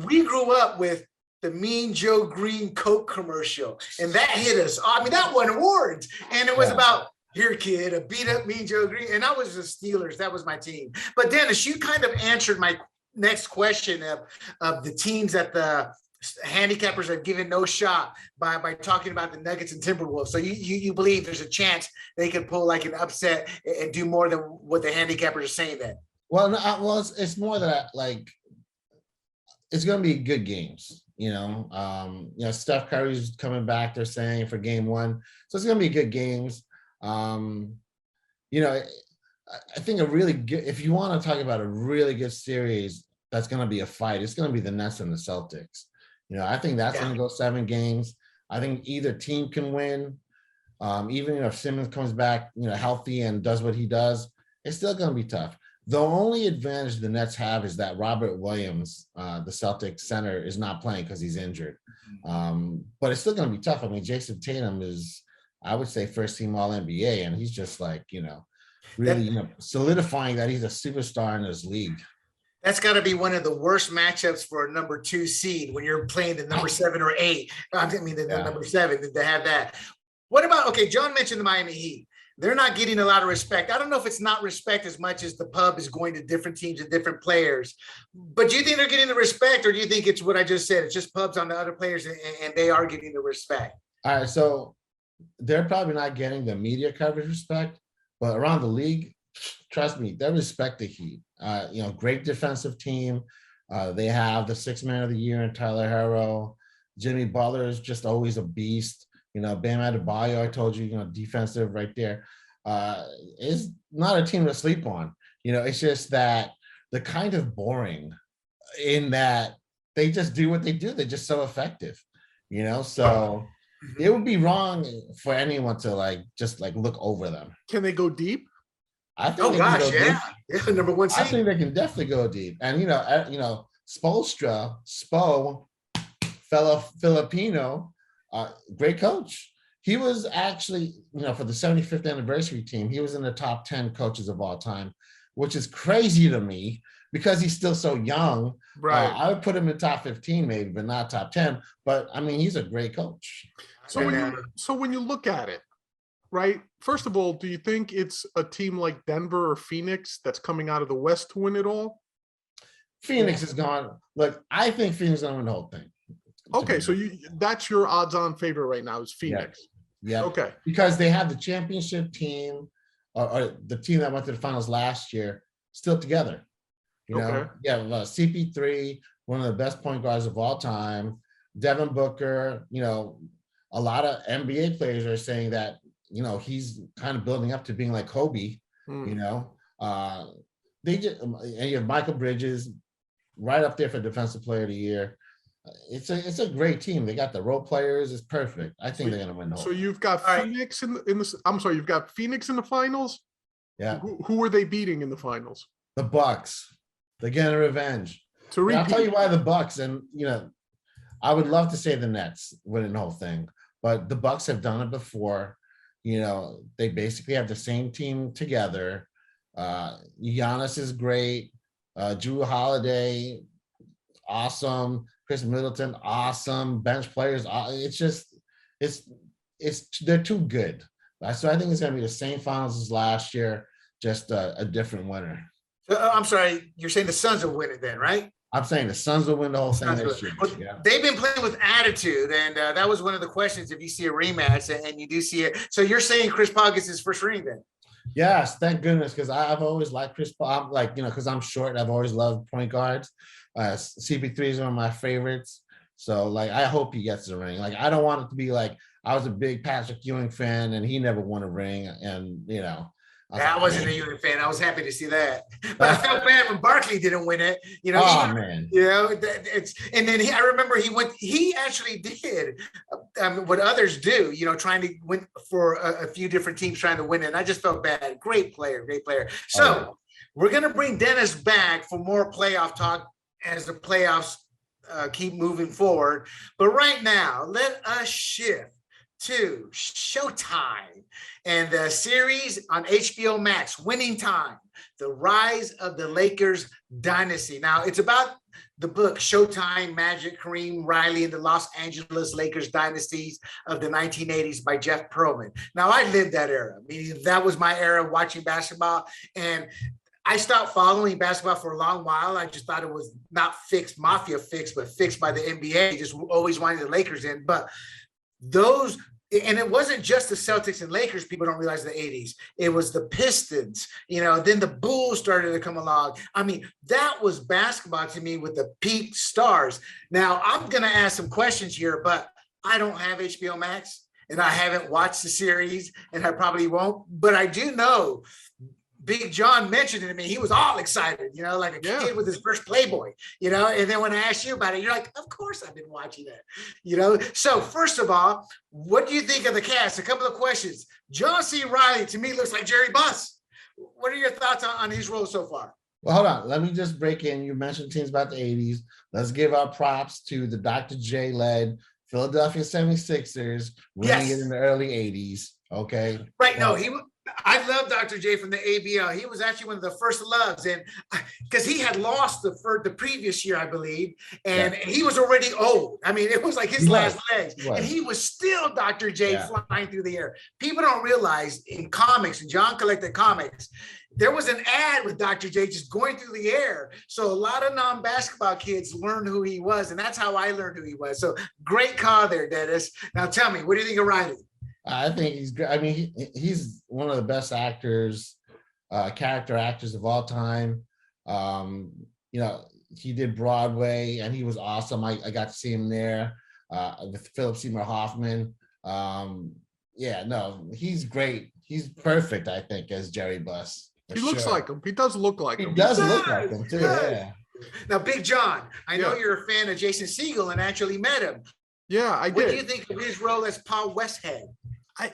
we grew up with the Mean Joe Green Coke commercial, and that hit us. I mean, that won awards, and it was about, here, kid, a beat up Mean Joe Green, and I was the Steelers. That was my team. But Dennis, you kind of answered my next question of the teams that the handicappers have given no shot by talking about the Nuggets and Timberwolves. So you believe there's a chance they could pull like an upset and do more than what the handicappers are saying then?
Well, no, it's more that like, it's going to be good games. Steph Curry's coming back, they're saying, for game one. So it's going to be good games. I think a really good, if you want to talk about a really good series, that's going to be a fight. It's going to be the Nets and the Celtics. I think that's going to go 7 games. I think either team can win. Even if Simmons comes back, healthy and does what he does, it's still going to be tough. The only advantage the Nets have is that Robert Williams, the Celtics center, is not playing because he's injured. But it's still going to be tough. I mean, Jason Tatum is, I would say, first team All NBA, and he's just like, really, solidifying that he's a superstar in his league.
That's got to be one of the worst matchups for a number 2 seed when you're playing the number 7 or 8. Number 7 to have that. What about, okay, John mentioned the Miami Heat. They're not getting a lot of respect. I don't know if it's not respect as much as the pub is going to different teams and different players. But do you think they're getting the respect, or do you think it's what I just said? It's just pubs on the other players and they are getting the respect?
All right, so they're probably not getting the media coverage respect, but around the league, trust me, they respect the Heat. Great defensive team. They have the 6th man of the year in Tyler Herro. Jimmy Butler is just always a beast. Bam Adebayo, I told you, defensive right there. Is not a team to sleep on. It's just that they're kind of boring in that they just do what they do. They're just so effective, so it would be wrong for anyone to just look over them.
Can they go deep?
I think
number 1 seed.
I think they can definitely go deep. And Spoelstra, fellow Filipino, great coach. He was actually, for the 75th anniversary team, he was in the top 10 coaches of all time, which is crazy to me because he's still so young.
Right.
I would put him in top 15 maybe, but not top 10. But I mean, he's a great coach.
So when you look at it, right? First of all, do you think it's a team like Denver or Phoenix that's coming out of the West to win it all?
Phoenix is gone. Look, I think Phoenix is going to win the whole thing.
Okay, so that's your odds-on favorite right now is Phoenix.
Yeah.
Okay.
Because they have the championship team, or the team that went to the finals last year, still together. CP3, one of the best point guards of all time. Devin Booker. A lot of NBA players are saying that he's kind of building up to being like Kobe. They just, and you have Michael Bridges right up there for Defensive Player of the Year. It's a great team. They got the role players. It's perfect. I think they're gonna win the whole.
So you've got Phoenix you've got Phoenix in the finals.
Yeah.
Who are they beating in the finals?
The Bucks. They're getting revenge. I'll tell you why the Bucks, and I would love to say the Nets winning the whole thing, but the Bucks have done it before. They basically have the same team together. Giannis is great. Drew Holiday, awesome. Chris Middleton, awesome. Bench players, they're too good. So I think it's going to be the same finals as last year, just a different winner.
I'm sorry, you're saying the Suns will win it then, right?
I'm saying the Suns will win the whole thing this year.
Yeah. They've been playing with attitude, and that was one of the questions. If you see a rematch, and you do see it, so you're saying Chris Paul gets his first ring then?
Yes, thank goodness, because I've always liked Chris Paul. Because I'm short, I've always loved point guards. CP3 is one of my favorites. So, I hope he gets the ring. I don't want it to be like I was a big Patrick Ewing fan and he never won a ring. And,
I wasn't a Ewing fan. I was happy to see that. But I felt bad when Barkley didn't win it.
Man.
And then I remember he actually did what others do, trying to win for a few different teams trying to win it. And I just felt bad. Great player. So we're going to bring Dennis back for more playoff talk as the playoffs keep moving forward. But right now, let us shift to Showtime and the series on HBO Max, Winning Time, The Rise of the Lakers Dynasty. Now, it's about the book Showtime, Magic, Kareem, Riley, and the Los Angeles Lakers Dynasties of the 1980s by Jeff Pearlman. Now, I lived that era. Meaning that was my era of watching basketball, and I stopped following basketball for a long while. I just thought it was not fixed, mafia fixed, but fixed by the NBA, just always wanting the Lakers in. But and it wasn't just the Celtics and Lakers. People don't realize the 80s. It was the Pistons, then the Bulls started to come along. I mean, that was basketball to me with the peak stars. Now, I'm going to ask some questions here, but I don't have HBO Max and I haven't watched the series and I probably won't, but I do know Big John mentioned it to me. He was all excited, like a kid with his first Playboy, and then when I asked you about it, you're like, of course I've been watching that, So first of all, what do you think of the cast? A couple of questions. John C. Reilly, to me, looks like Jerry Buss. What are your thoughts on his role so far?
Well, hold on. Let me just break in. You mentioned teams about the 80s. Let's give our props to the Dr. J-led Philadelphia 76ers winning it in the early 80s. Okay.
Right. No, I love Dr. J from the ABL. He was actually one of the first loves, and because he had lost the previous year, I believe, and he was already old. I mean, it was like his last legs, and he was still Dr. J flying through the air. People don't realize in comics, and John collected comics, there was an ad with Dr. J just going through the air. So a lot of non-basketball kids learned who he was, and that's how I learned who he was. So great call there, Dennis. Now tell me, what do you think of Riley?
I think he's great. I mean, he's one of the best actors, character actors of all time. He did Broadway and he was awesome. I got to see him there with Philip Seymour Hoffman. He's great. He's perfect, I think, as Jerry Buss.
He looks like him. He does look like him.
He does look like him too. Yeah.
Now, Big John, I know you're a fan of Jason Segel and actually met him.
Yeah, I did.
What do you think of his role as Paul Westhead?
I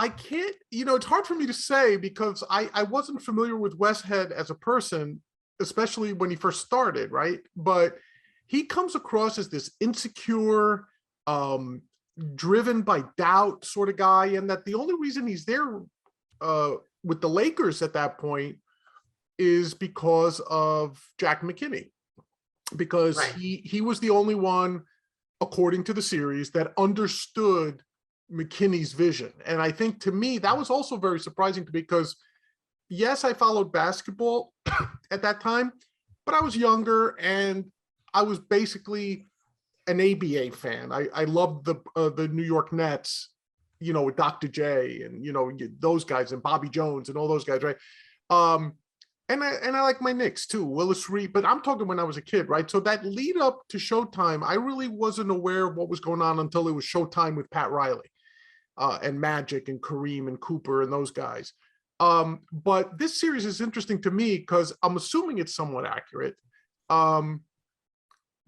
can't, it's hard for me to say because I wasn't familiar with Westhead as a person, especially when he first started, right? But he comes across as this insecure, driven by doubt sort of guy, and that the only reason he's there with the Lakers at that point is because of Jack McKinney, because he was the only one, according to the series, that understood McKinney's vision. And I think, to me, that was also very surprising because yes, I followed basketball at that time, but I was younger and I was basically an ABA fan. I loved the New York Nets, with Dr. J and those guys and Bobby Jones and all those guys, right? And I like my Knicks too, Willis Reed, but I'm talking when I was a kid, right? So that lead up to Showtime, I really wasn't aware of what was going on until it was Showtime with Pat Riley. And Magic and Kareem and Cooper and those guys. But this series is interesting to me because I'm assuming it's somewhat accurate.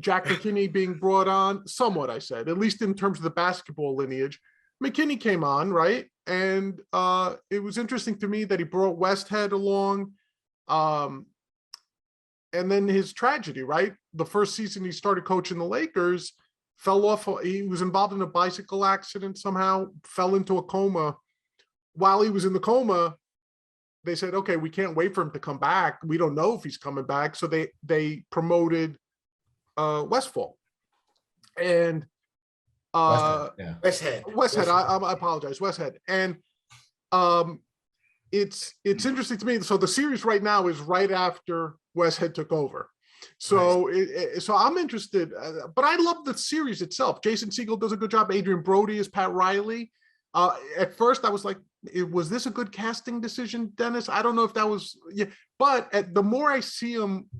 Jack McKinney being brought on, somewhat, I said, at least in terms of the basketball lineage. McKinney came on, right? And it was interesting to me that he brought Westhead along. And then his tragedy, right? The first season he started coaching the Lakers, fell off. He was involved in a bicycle accident somehow, fell into a coma. While he was in the coma, they said, okay, we can't wait for him to come back. We don't know if he's coming back. So they promoted Westfall. And Westhead. I apologize, Westhead. And it's interesting to me. So the series right now is right after Westhead took over. So so I'm interested, but I love the series itself. Jason Segel does a good job. Adrian Brody is Pat Riley. At first I was like, was this a good casting decision, Dennis? I don't know if that was, but the more I see him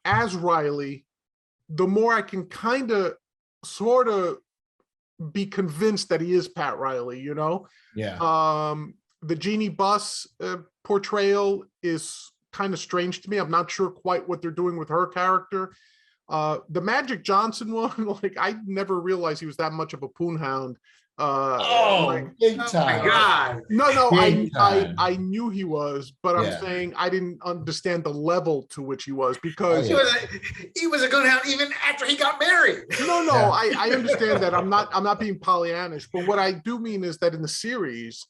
as Riley, the more I can kind of sort of be convinced that he is Pat Riley, The Jeannie Buss portrayal is kind of strange to me. I'm not sure quite what they're doing with her character. The Magic Johnson one, like, I never realized he was that much of a poon hound.
Big time.
My God.
No, I knew he was, but I'm saying I didn't understand the level to which he was, because
he was a good hound even after he got married.
No, I understand that. I'm not being Pollyannish, but what I do mean is that in the series,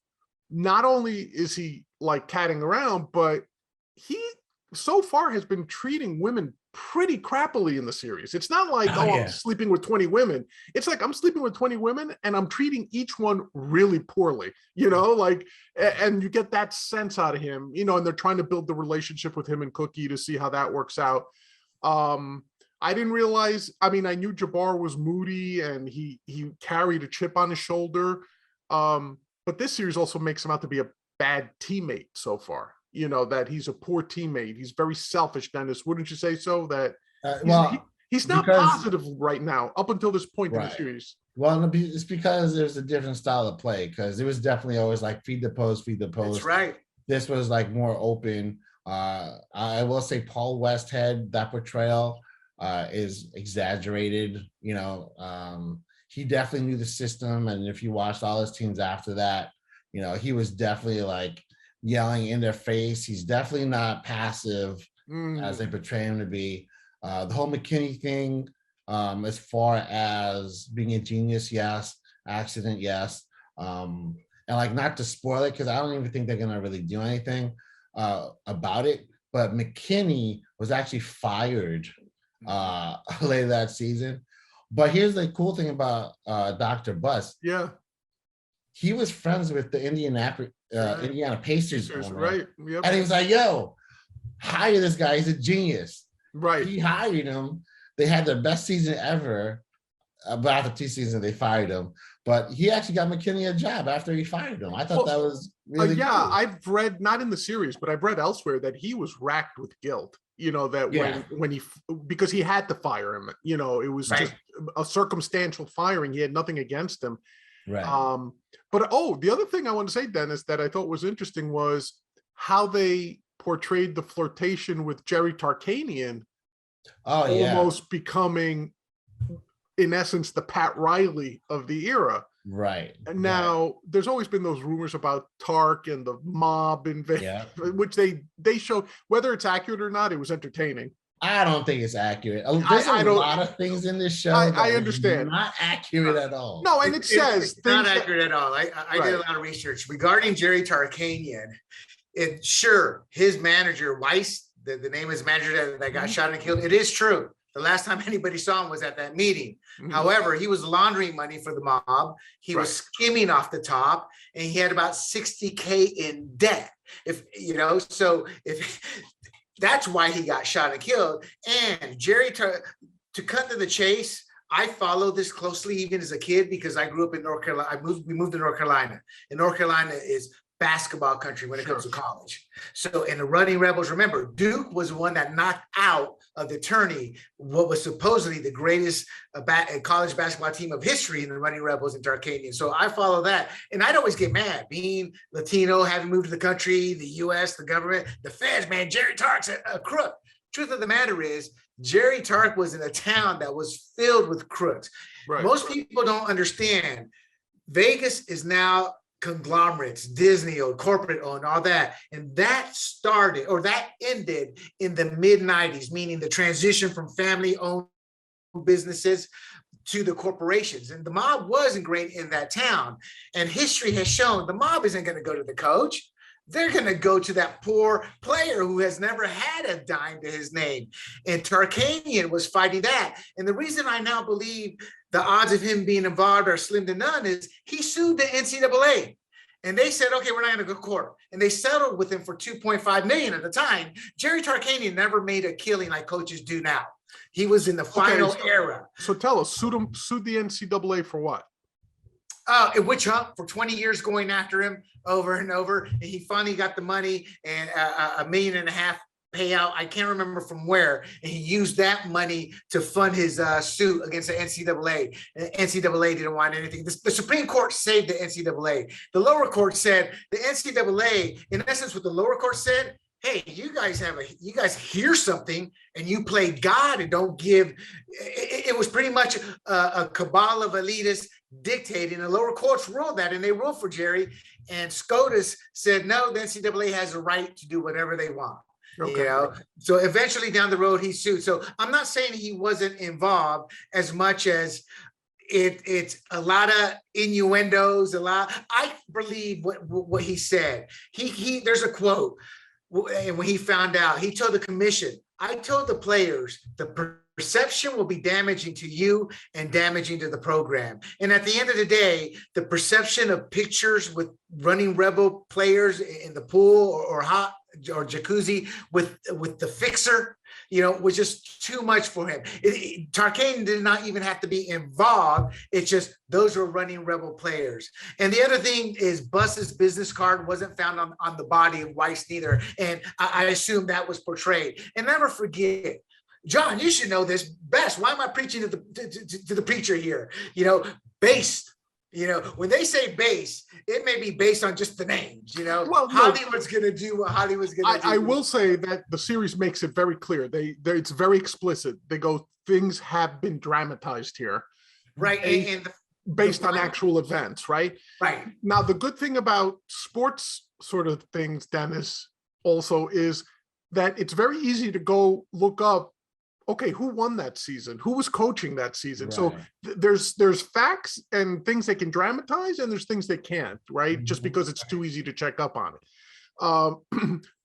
not only is he like catting around, but he so far has been treating women pretty crappily in the series. It's not like, I'm sleeping with 20 women. It's like, I'm sleeping with 20 women and I'm treating each one really poorly, and you get that sense out of him, and they're trying to build the relationship with him and Cookie to see how that works out. I I didn't realize. I mean, I knew Jabbar was moody and he carried a chip on his shoulder. But this series also makes him out to be a bad teammate so far. You know, that he's a poor teammate. He's very selfish, Dennis. Wouldn't you say so? That he's not positive right now up until this point in the series.
Well, it's because there's a different style of play, because it was definitely always like feed the post.
That's right.
This was like more open. I will say Paul Westhead, that portrayal is exaggerated. You know, he definitely knew the system. And if you watched all his teams after that, you know, he was definitely like yelling in their face. He's definitely not passive as they portray him to be. The whole McKinney thing, as far as being a genius, yes. Accident, yes. And like, not to spoil it, because I don't even think they're gonna really do anything about it. But McKinney was actually fired later that season. But here's the cool thing about Dr. Buss.
Yeah.
He was friends with the Indiana Pacers owner,
right? Yep.
And he was like, "Yo, hire this guy. He's a genius."
Right.
He hired him. They had their best season ever. But after 2 seasons, they fired him. But he actually got McKinney a job after he fired him. I thought that was really cool.
I've read, not in the series, but I've read elsewhere that he was racked with guilt. You know, that because he had to fire him. You know, it was just a circumstantial firing. He had nothing against him.
Right.
But the other thing I want to say, Dennis, that I thought was interesting was how they portrayed the flirtation with Jerry Tarkanian. Almost becoming, in essence, the Pat Riley of the era.
Right.
And now there's always been those rumors about Tark and the mob invasion, which they show. Whether it's accurate or not, it was entertaining.
I don't think it's accurate. There's a lot of things in this show.
I understand.
Not accurate at all.
No, and it says
it's not accurate at all. I did a lot of research regarding Jerry Tarkanian. His manager, Weiss, the name of his manager that got shot and killed, it is true. The last time anybody saw him was at that meeting. However, he was laundering money for the mob. He was skimming off the top, and he had about $60K in debt. That's why he got shot and killed. And Jerry, to cut to the chase, I followed this closely even as a kid, because I grew up in North Carolina. We moved to North Carolina, and North Carolina is basketball country when it comes to college. So in the Running Rebels, remember, Duke was the one that knocked out of the tourney what was supposedly the greatest college basketball team of history in the Running Rebels in Tarkanian. So I follow that. And I'd always get mad, being Latino, having moved to the country, the US, the government, the feds, man, Jerry Tark's a crook. Truth of the matter is, Jerry Tark was in a town that was filled with crooks. Most people don't understand. Vegas is now conglomerates, Disney owned, corporate owned, all that. And that ended in the mid-90s, meaning the transition from family owned businesses to the corporations. And the mob was ingrained in that town. And history has shown the mob isn't going to go to the coach. They're going to go to that poor player who has never had a dime to his name. And Tarkanian was fighting that. And the reason I now believe the odds of him being involved are slim to none is he sued the NCAA. And they said, okay, we're not going to go to court. And they settled with him for $2.5 million at the time. Jerry Tarkanian never made a killing like coaches do now. He was in the final era.
So tell us, sued the NCAA for what?
It witch hunt for 20 years, going after him over and over. And he finally got the money and $1.5 million payout. I can't remember from where. And he used that money to fund his suit against the NCAA. And NCAA didn't want anything. The Supreme Court saved the NCAA. The lower court said the NCAA, in essence, what the lower court said, hey, you guys hear something and you play God and don't give. It was pretty much a cabal of elitists dictating. The lower courts ruled that, and they ruled for Jerry. And SCOTUS said, no, the NCAA has a right to do whatever they want. Okay. You know, so eventually down the road he sued. So I'm not saying he wasn't involved as much as it's a lot of innuendos. I believe what he said. He there's a quote. And when he found out, he told the commission, I told the players, the perception will be damaging to you and damaging to the program. And at the end of the day, the perception of pictures with Running Rebel players in the pool or hot or jacuzzi with the fixer, was just too much for him. Tarkanian did not even have to be involved. It's just those were running Rebel players. And the other thing is Bus's business card wasn't found on the body of Weiss neither. And I assume that was portrayed. And never forget, John, you should know this best. Why am I preaching to the preacher here? Based. When they say base, it may be based on just the names,
Well,
Hollywood's going to do what Hollywood's going to do.
I will say that the series makes it very clear. It's very explicit. They go, things have been dramatized here.
Right.
Based on actual events, right?
Right.
Now, the good thing about sports sort of things, Dennis, also is that it's very easy to go look up, okay, who won that season? Who was coaching that season? Right. So there's facts and things they can dramatize, and there's things they can't, right? Mm-hmm. Just because it's too easy to check up on it.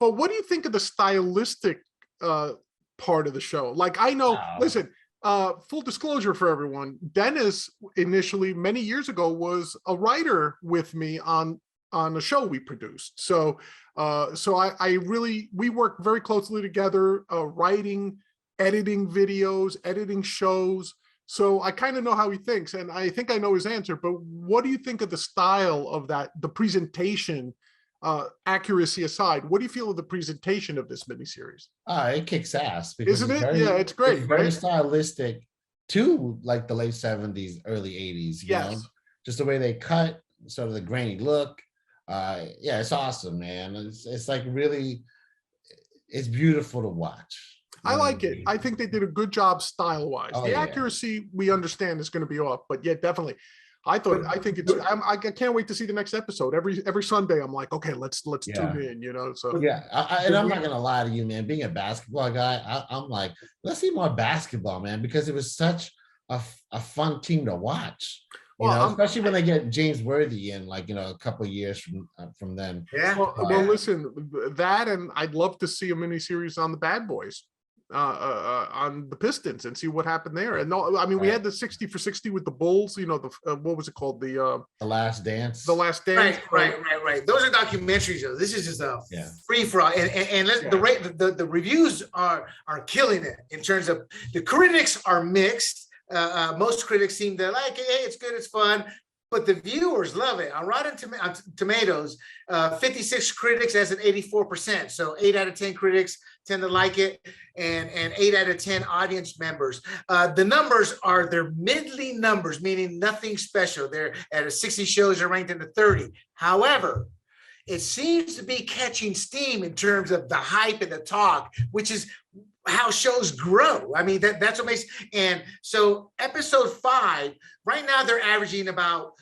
But what do you think of the stylistic part of the show? Like, I know, listen, full disclosure for everyone, Dennis initially, many years ago, was a writer with me on a show we produced. So we work very closely together, writing, editing videos, editing shows. So I kind of know how he thinks, and I think I know his answer, but what do you think of the style of that, the presentation, accuracy aside? What do you feel of the presentation of this miniseries?
It kicks ass.
Isn't it? Yeah, it's great.
It's very stylistic to like the late 70s, early 80s, you know? Just the way they cut, sort of the grainy look. It's awesome, man. It's like really, it's beautiful to watch.
I like it. I think they did a good job style-wise. The accuracy we understand is going to be off, but yeah, definitely. I think it's. I can't wait to see the next episode. Every Sunday, I'm like, okay, let's tune in. So
and I'm not gonna lie to you, man. Being a basketball guy, I'm like, let's see more basketball, man, because it was such a fun team to watch. Especially when they get James Worthy in, like, a couple of years from then.
Yeah. Well, listen, that, and I'd love to see a miniseries on the Bad Boys. On the Pistons and see what happened there. And we had the 60 for 60 with the Bulls, what was it called? The
Last Dance.
The Last Dance.
Right. Those are documentaries, though. This is just a free for all. And the reviews are killing it in terms of the critics are mixed. Most critics seem to like it. Hey, it's good, it's fun. But the viewers love it. On Rotten Tomatoes, 56 critics has an 84%. So 8 out of 10 critics tend to like it, and 8 out of 10 audience members. The numbers are their middling numbers, meaning nothing special. They're at 60 shows are ranked in the 30. However, it seems to be catching steam in terms of the hype and the talk, which is how shows grow. I mean, that's what makes. And so episode 5, right now they're averaging about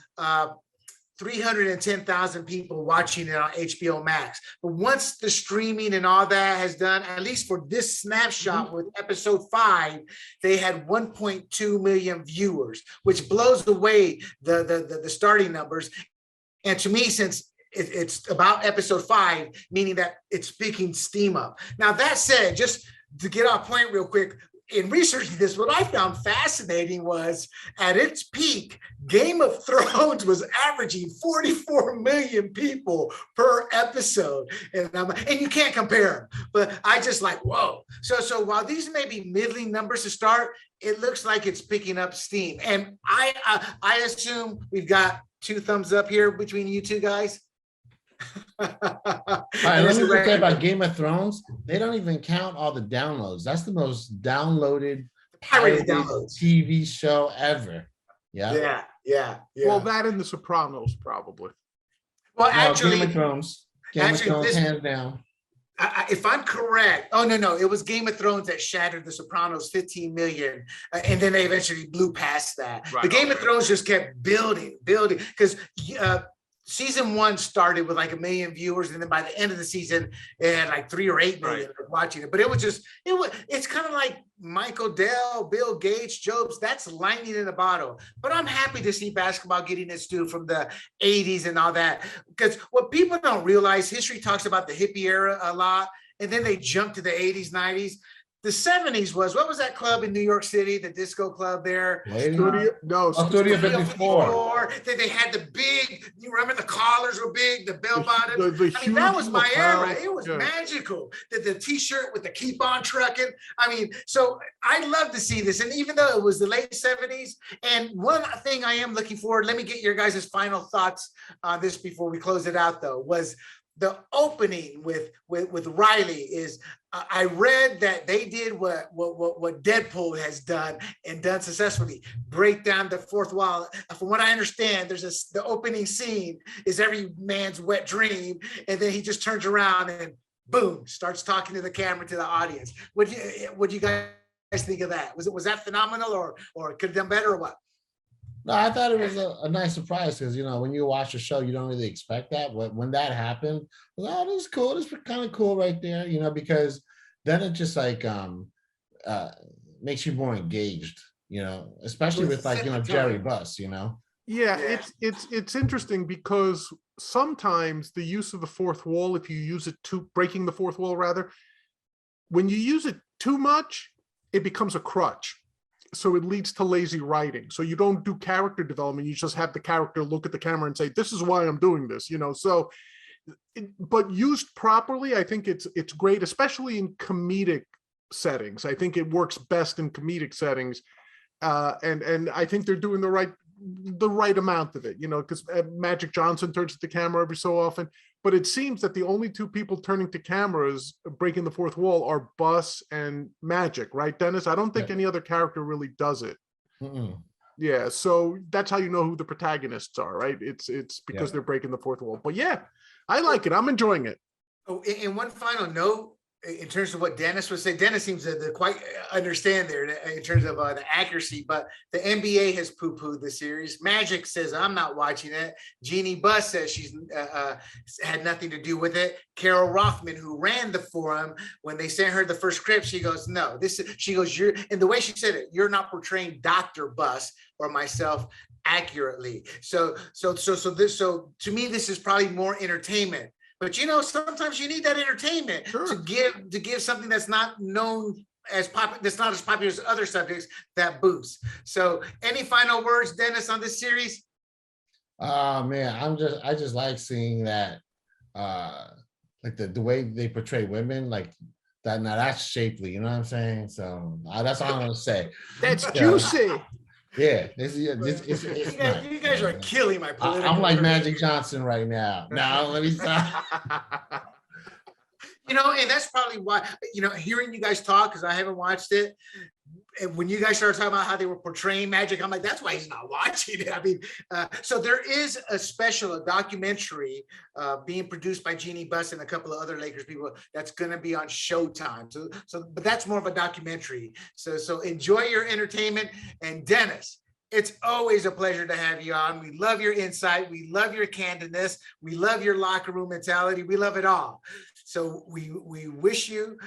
310,000 people watching it on HBO Max. But once the streaming and all that has done, at least for this snapshot with episode 5, they had 1.2 million viewers, which blows away the starting numbers. And to me, since it's about episode 5, meaning that it's picking steam up. Now, that said, just to get off point real quick, in researching this, what I found fascinating was at its peak, Game of Thrones was averaging 44 million people per episode. And you can't compare them, but I just like, whoa. So while these may be middling numbers to start, it looks like it's picking up steam. And I assume we've got 2 thumbs up here between you two guys.
All right, let me say about Game of Thrones. They don't even count all the downloads. That's the most downloaded TV show ever. Yeah.
Well, that and The Sopranos, probably.
Well, actually,
Game of Thrones, hands down.
If I'm correct, no, it was Game of Thrones that shattered The Sopranos 15 million, and then they eventually blew past that. Right, the Game of Thrones just kept building, because season 1 started with like 1 million viewers, and then by the end of the season, it had like 3 or 8 million watching it. But it's kind of like Michael Dell, Bill Gates, Jobs. That's lightning in a bottle. But I'm happy to see basketball getting its due from the 80s and all that, because what people don't realize, history talks about the hippie era a lot, and then they jump to the 80s, 90s. The 70s what was that club in New York City, the disco club there?
Studio, no,
Studio 54.
They had the big, you remember the collars were big, the bell bottoms.
the
I mean, that was my era.
lapels,
It was
yeah.
magical. The t-shirt with the keep on trucking. I mean, so I'd love to see this. And even though it was the late 70s, and one thing I am looking forward, let me get your guys' final thoughts on this before we close it out though, was the opening with Riley is I read that they did what Deadpool has done and done successfully, break down the fourth wall. From what I understand, the opening scene is every man's wet dream, and then he just turns around and boom, starts talking to the camera, to the audience. What you guys think of that? Was that phenomenal, or could have done better, or what?
No, I thought it was a nice surprise because, when you watch the show, you don't really expect that. But when that happened, I was like, oh, this is cool. This is kind of cool right there, because then it just like makes you more engaged, especially with Jerry Buss,
Yeah, it's interesting because sometimes the use of the fourth wall, if you use it breaking the fourth wall rather, when you use it too much, it becomes a crutch. So it leads to lazy writing. So you don't do character development. You just have the character look at the camera and say, this is why I'm doing this, so, but used properly, I think it's great, especially in comedic settings. I think it works best in comedic settings. And I think they're doing the right amount of it, because Magic Johnson turns to the camera every so often, but it seems that the only two people turning to cameras breaking the fourth wall are Buss and Magic, right, Dennis? I don't think any other character really does it.
Mm-mm.
Yeah, so that's how you know who the protagonists are, right? It's because they're breaking the fourth wall. But yeah, I like it. I'm enjoying it.
Oh, and one final note, in terms of what Dennis was saying, Dennis seems to quite understand there in terms of the accuracy, but the NBA has poo-pooed the series. Magic says, I'm not watching it. Jeannie Buss says she's had nothing to do with it. Carol Rothman, who ran the forum, when they sent her the first script, she goes, no, you're, and the way she said it, you're not portraying Dr. Buss or myself accurately. So to me, this is probably more entertainment. But sometimes you need that entertainment to give something that's not known as popular, that's not as popular as other subjects, that boost. So, any final words, Dennis, on this series?
Man, I just like seeing that, like the way they portray women, like that. Now that's shapely, you know what I'm saying? So that's all I'm gonna say.
That's juicy.
Yeah,
you guys are killing my political.
I'm like Magic Johnson right now. Now let me stop.
And that's probably why, hearing you guys talk, because I haven't watched it. And when you guys started talking about how they were portraying Magic, I'm like, that's why he's not watching it. I mean, so there is a documentary being produced by Jeannie Buss and a couple of other Lakers people that's going to be on Showtime. But that's more of a documentary. So enjoy your entertainment. And Dennis, it's always a pleasure to have you on. We love your insight. We love your candidness. We love your locker room mentality. We love it all. So we wish you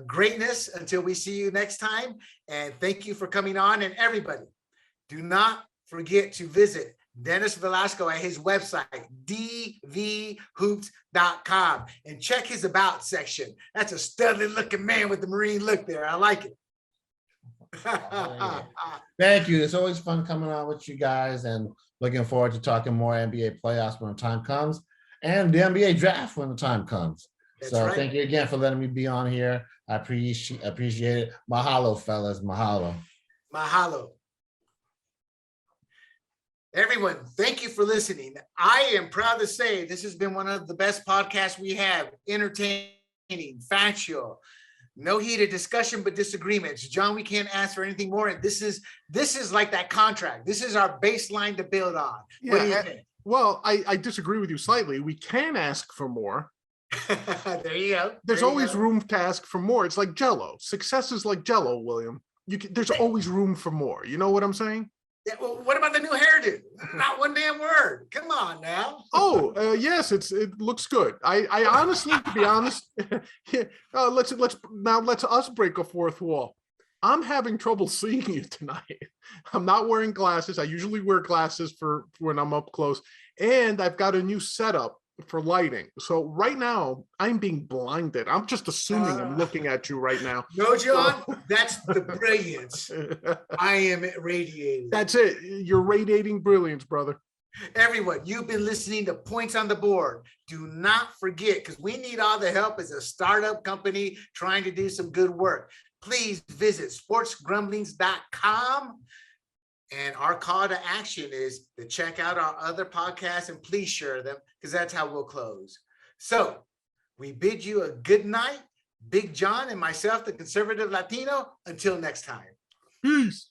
greatness until we see you next time. And thank you for coming on. And everybody, do not forget to visit Dennis Velasco at his website, dvhoops.com, and check his about section. That's a studly looking man with the Marine look there. I like it.
Thank you. It's always fun coming on with you guys, and looking forward to talking more NBA playoffs when the time comes, and the NBA draft when the time comes. That's right. Thank you again for letting me be on here. I appreciate it. Mahalo, fellas. Mahalo.
Mahalo. Everyone, thank you for listening. I am proud to say this has been one of the best podcasts we have. Entertaining, factual, no heated discussion, but disagreements. John, we can't ask for anything more. And this is like that contract. This is our baseline to build on.
Yeah,
what do you think?
Well, I disagree with you slightly. We can ask for more.
There you go.
There's always room to ask for more. It's like Jell-O. Success is like Jell-O, William. There's always room for more. You know what I'm saying?
Yeah, well, what about the new hairdo? Not one damn word. Come on now.
Oh, yes, it looks good. I honestly, to be honest, let's us break a fourth wall. I'm having trouble seeing you tonight. I'm not wearing glasses. I usually wear glasses for when I'm up close, and I've got a new setup. for lighting. So right now I'm being blinded. I'm just assuming I'm looking at you right now.
No, John, that's the brilliance I am radiating.
That's it. You're radiating brilliance, brother.
Everyone, you've been listening to Points on the Board. Do not forget, because we need all the help as a startup company trying to do some good work. Please visit sportsgrumblings.com. And our call to action is to check out our other podcasts and please share them, because that's how we'll close. So we bid you a good night, Big John and myself, the conservative Latino. Until next time.
Peace.